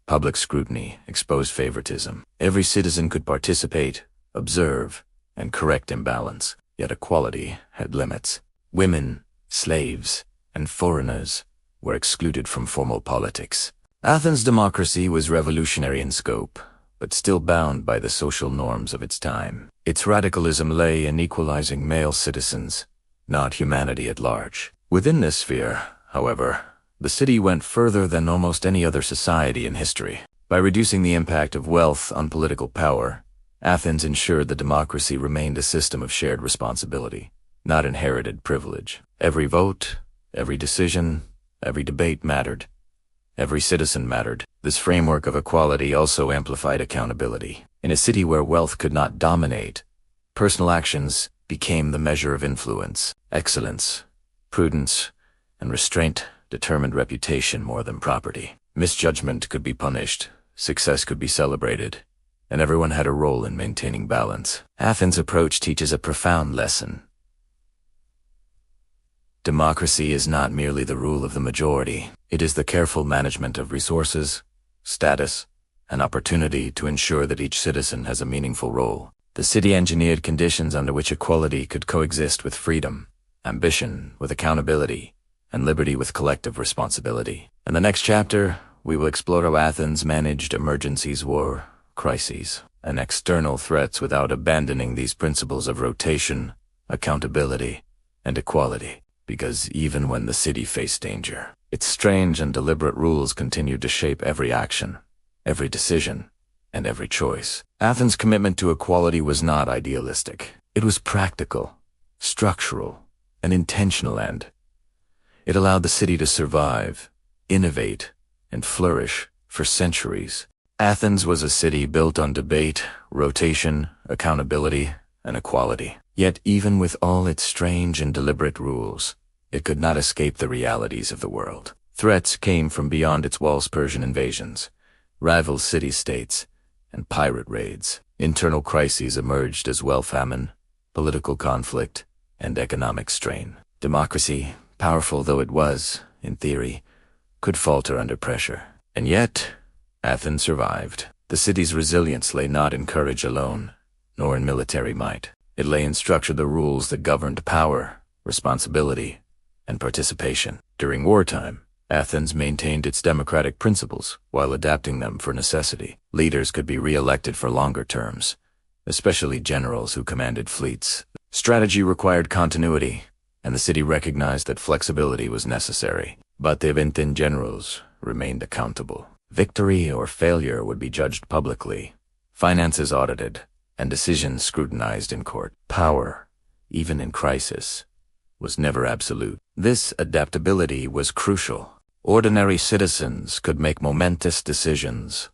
A: Public scrutiny exposed favoritism. Every citizen could participate, observe, and correct imbalance, yet equality had limits. Women, slaves, and foreigners were excluded from formal politics. Athens' democracy was revolutionary in scope, but still bound by the social norms of its time. Its radicalism lay in equalizing male citizens, not humanity at large. Within this sphere, however, the city went further than almost any other society in history. By reducing the impact of wealth on political power, Athens ensured that democracy remained a system of shared responsibility, not inherited privilege. Every vote, every decision, every debate mattered. Every citizen mattered. This framework of equality also amplified accountability. In a city where wealth could not dominate, personal actions became the measure of influence. Excellence, prudence, and restraint determined reputation more than property. Misjudgment could be punished, success could be celebrated, and everyone had a role in maintaining balance. Athens' approach teaches a profound lesson. Democracy is not merely the rule of the majority. It is the careful management of resources, status, and opportunity to ensure that each citizen has a meaningful role. The city engineered conditions under which equality could coexist with freedom, ambition with accountability, and liberty with collective responsibility. In the next chapter, we will explore how Athens managed emergencies, war, crises, and external threats without abandoning these principles of rotation, accountability, and equality. Because even when the city faced danger, its strange and deliberate rules continued to shape every action, every decision, and every choice. Athens' commitment to equality was not idealistic. It was practical, structural, and intentional, and it allowed the city to survive, innovate, and flourish for centuries. Athens was a city built on debate, rotation, accountability, and equality. Yet even with all its strange and deliberate rules, it could not escape the realities of the world. Threats came from beyond its walls: Persian invasions, rival city-states, and pirate raids. Internal crises emerged as well: famine, political conflict, and economic strain. Democracy, powerful though it was, in theory, could falter under pressure. And yet, Athens survived. The city's resilience lay not in courage alone, nor in military might. It lay in structure: the rules that governed power, responsibility, and participation. During wartime, Athens maintained its democratic principles while adapting them for necessity. Leaders could be re-elected for longer terms, especially generals who commanded fleets. Strategy required continuity, and the city recognized that flexibility was necessary. But the Athenian generals remained accountable. Victory or failure would be judged publicly, finances audited, and decisions scrutinized in court. Power, even in crisis, was never absolute. This adaptability was crucial. Ordinary citizens could make momentous decisions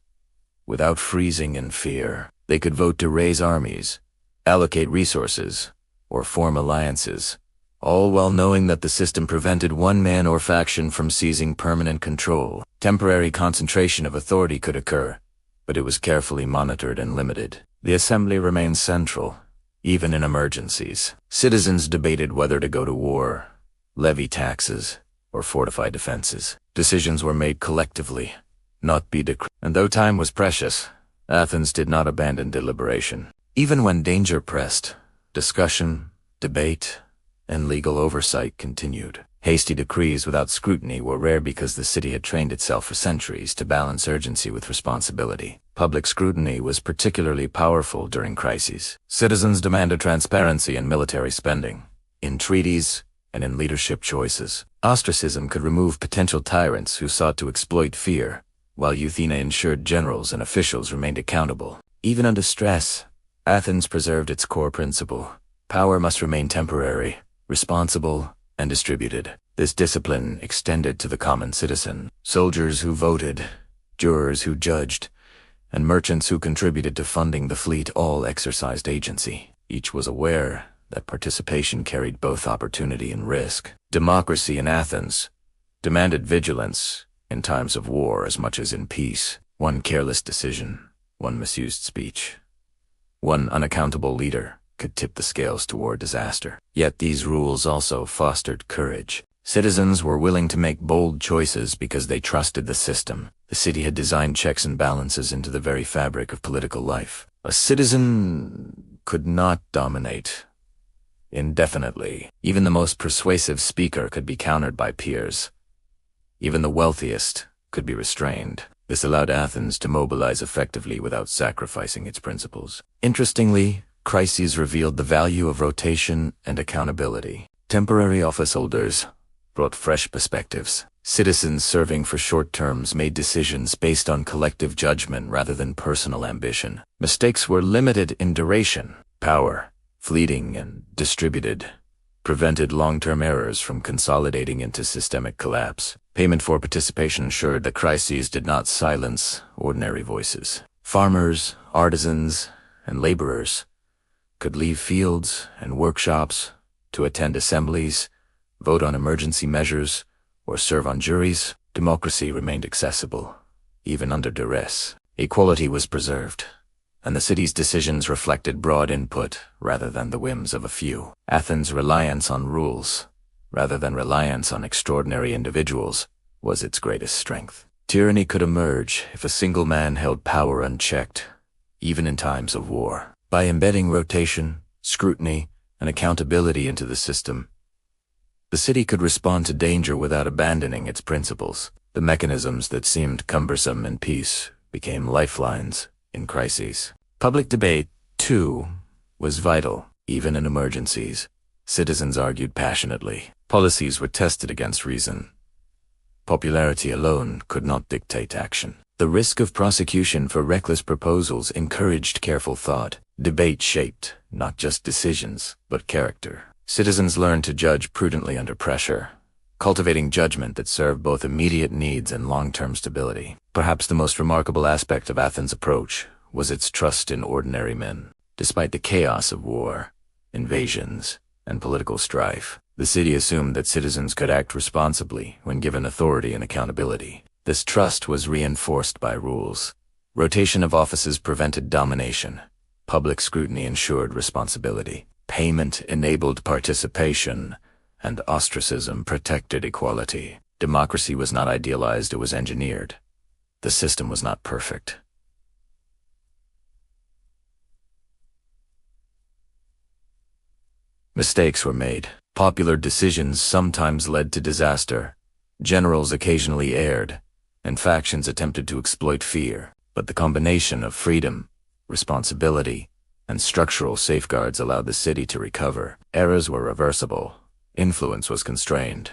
A: without freezing in fear. They could vote to raise armies, allocate resources, or form alliances, all while knowing that the system prevented one man or faction from seizing permanent control. Temporary concentration of authority could occur, but it was carefully monitored and limited. The assembly remained central, even in emergencies. Citizens debated whether to go to war, levy taxes, or fortify defenses. Decisions were made collectively, not be decreed. And though time was precious, Athens did not abandon deliberation. Even when danger pressed, discussion, debate, and legal oversight continued. Hasty decrees without scrutiny were rare because the city had trained itself for centuries to balance urgency with responsibility. Public scrutiny was particularly powerful during crises. Citizens demanded transparency in military spending, in treaties, and in leadership choices. Ostracism could remove potential tyrants who sought to exploit fear, while Athena ensured generals and officials remained accountable. Even under stress, Athens preserved its core principle: power must remain temporary, responsible, and distributed. This discipline extended to the common citizen. Soldiers who voted, jurors who judged, and merchants who contributed to funding the fleet all exercised agency. Each was aware that participation carried both opportunity and risk. Democracy in Athens demanded vigilance in times of war as much as in peace. One careless decision, one misused speech, one unaccountable leader could tip the scales toward disaster. Yet these rules also fostered courage. Citizens were willing to make bold choices because they trusted the system. The city had designed checks and balances into the very fabric of political life. A citizen could not dominate indefinitely. Even the most persuasive speaker could be countered by peers. Even the wealthiest could be restrained. This allowed Athens to mobilize effectively without sacrificing its principles. Interestingly, crises revealed the value of rotation and accountability. Temporary office holders brought fresh perspectives. Citizens serving for short terms made decisions based on collective judgment rather than personal ambition. Mistakes were limited in duration. Power, fleeting and distributed, prevented long-term errors from consolidating into systemic collapse. Payment for participation ensured that crises did not silence ordinary voices. Farmers, artisans, and laborers could leave fields and workshops to attend assemblies, vote on emergency measures, or serve on juries, democracy remained accessible, even under duress. Equality was preserved, and the city's decisions reflected broad input rather than the whims of a few. Athens' reliance on rules, rather than reliance on extraordinary individuals, was its greatest strength. Tyranny could emerge if a single man held power unchecked, even in times of war. By embedding rotation, scrutiny, and accountability into the system, the city could respond to danger without abandoning its principles. The mechanisms that seemed cumbersome in peace became lifelines in crises. Public debate, too, was vital, even in emergencies. Citizens argued passionately. Policies were tested against reason. Popularity alone could not dictate action. The risk of prosecution for reckless proposals encouraged careful thought. Debate shaped not just decisions, but character. Citizens learned to judge prudently under pressure, cultivating judgment that served both immediate needs and long-term stability. Perhaps the most remarkable aspect of Athens' approach was its trust in ordinary men. Despite the chaos of war, invasions, and political strife, the city assumed that citizens could act responsibly when given authority and accountability. This trust was reinforced by rules. Rotation of offices prevented domination. Public scrutiny ensured responsibility. Payment enabled participation, and ostracism protected equality. Democracy was not idealized, it was engineered. The system was not perfect. Mistakes were made. Popular decisions sometimes led to disaster. Generals occasionally erred, and factions attempted to exploit fear. But the combination of freedom, responsibility, and structural safeguards allowed the city to recover. Errors were reversible, influence was constrained,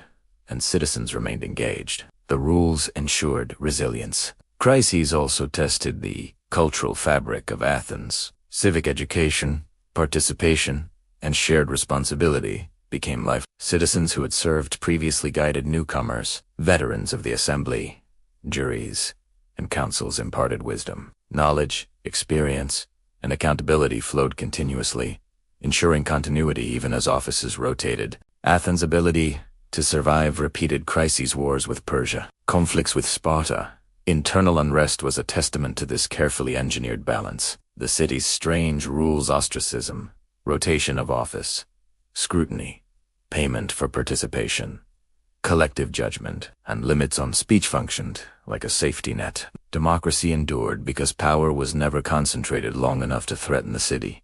A: and citizens remained engaged. The rules ensured resilience. Crises also tested the cultural fabric of Athens. Civic education, participation, and shared responsibility became life. Citizens who had served previously guided newcomers. Veterans of the assembly, juries, and councils imparted wisdom. Knowledge, experience, and accountability flowed continuously, ensuring continuity even as offices rotated. Athens' ability to survive repeated crises wars with Persia, conflicts with Sparta, internal unrest was a testament to this carefully engineered balance. The city's strange rules: ostracism, rotation of office, scrutiny, payment for participation, collective judgment, and limits on speech functioned like a safety net. Democracy endured because power was never concentrated long enough to threaten the city,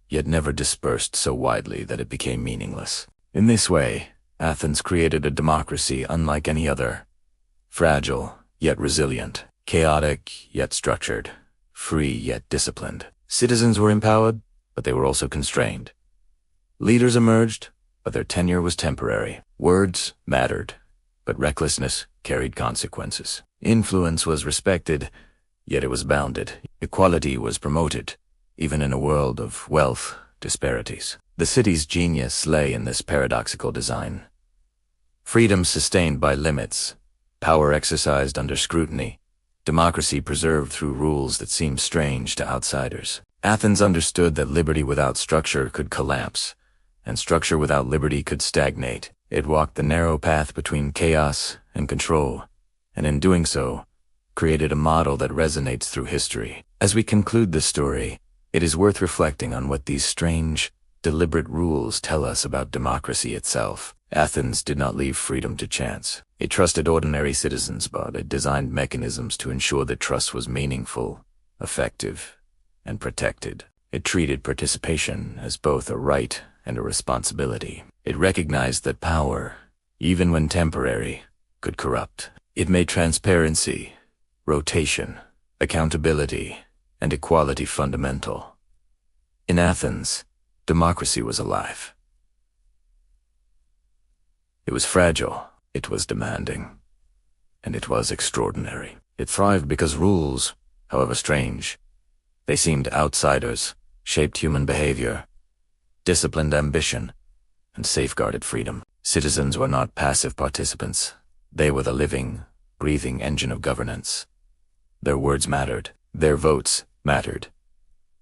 A: yet never dispersed so widely that it became meaningless. In this way, Athens created a democracy unlike any other. Fragile, yet resilient. Chaotic, yet structured. Free, yet disciplined. Citizens were empowered, but they were also constrained. Leaders emerged, but their tenure was temporary. Words mattered, but recklessness carried consequences. Influence was respected, yet it was bounded. Equality was promoted, even in a world of wealth disparities. The city's genius lay in this paradoxical design. Freedom sustained by limits, power exercised under scrutiny, democracy preserved through rules that seemed strange to outsiders. Athens understood that liberty without structure could collapse, and structure without liberty could stagnate. It walked the narrow path between chaos and control, and in doing so, created a model that resonates through history. As we conclude this story, it is worth reflecting on what these strange, deliberate rules tell us about democracy itself. Athens did not leave freedom to chance. It trusted ordinary citizens, but it designed mechanisms to ensure that trust was meaningful, effective, and protected. It treated participation as both a right and a responsibility. It recognized that power, even when temporary, could corrupt. It made transparency, rotation, accountability, and equality fundamental. In Athens, democracy was alive. It was fragile, it was demanding, and it was extraordinary. It thrived because rules, however strange, they seemed outsiders, shaped human behavior, disciplined ambition, and safeguarded freedom. Citizens were not passive participants. They were the living, breathing engine of governance. Their words mattered. Their votes mattered.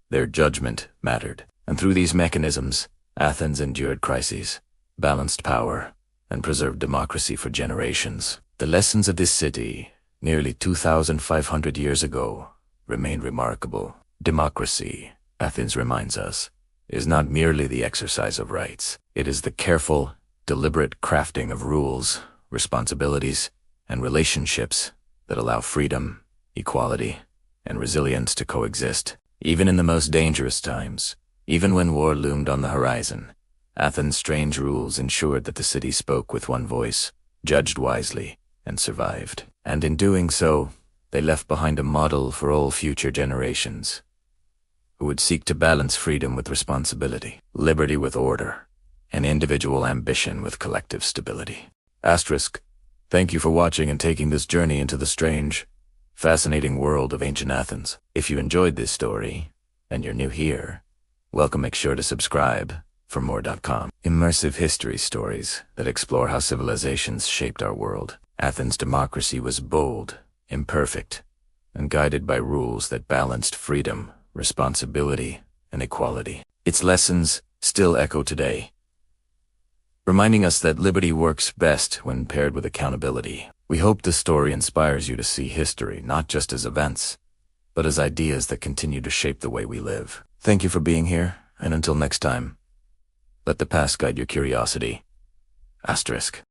A: Their judgment mattered. And through these mechanisms, Athens endured crises, balanced power, and preserved democracy for generations. The lessons of this city, nearly 2,500 years ago, remain remarkable. Democracy, Athens reminds us, is not merely the exercise of rights. It is the careful, deliberate crafting of rules, responsibilities, and relationships that allow freedom, equality, and resilience to coexist. Even in the most dangerous times, even when war loomed on the horizon, Athens' strange rules ensured that the city spoke with one voice, judged wisely, and survived. And in doing so, they left behind a model for all future generations, who would seek to balance freedom with responsibility, liberty with order, and individual ambition with collective stability. Asterisk, thank you for watching and taking this journey into the strange, fascinating world of ancient Athens. If you enjoyed this story, and you're new here, welcome. Make sure to subscribe for more.com. Immersive history stories that explore how civilizations shaped our world. Athens' democracy was bold, imperfect, and guided by rules that balanced freedom, responsibility, and equality. Its lessons still echo today, reminding us that liberty works best when paired with accountability. We hope this story inspires you to see history not just as events, but as ideas that continue to shape the way we live. Thank you for being here, and until next time, let the past guide your curiosity. Asterisk.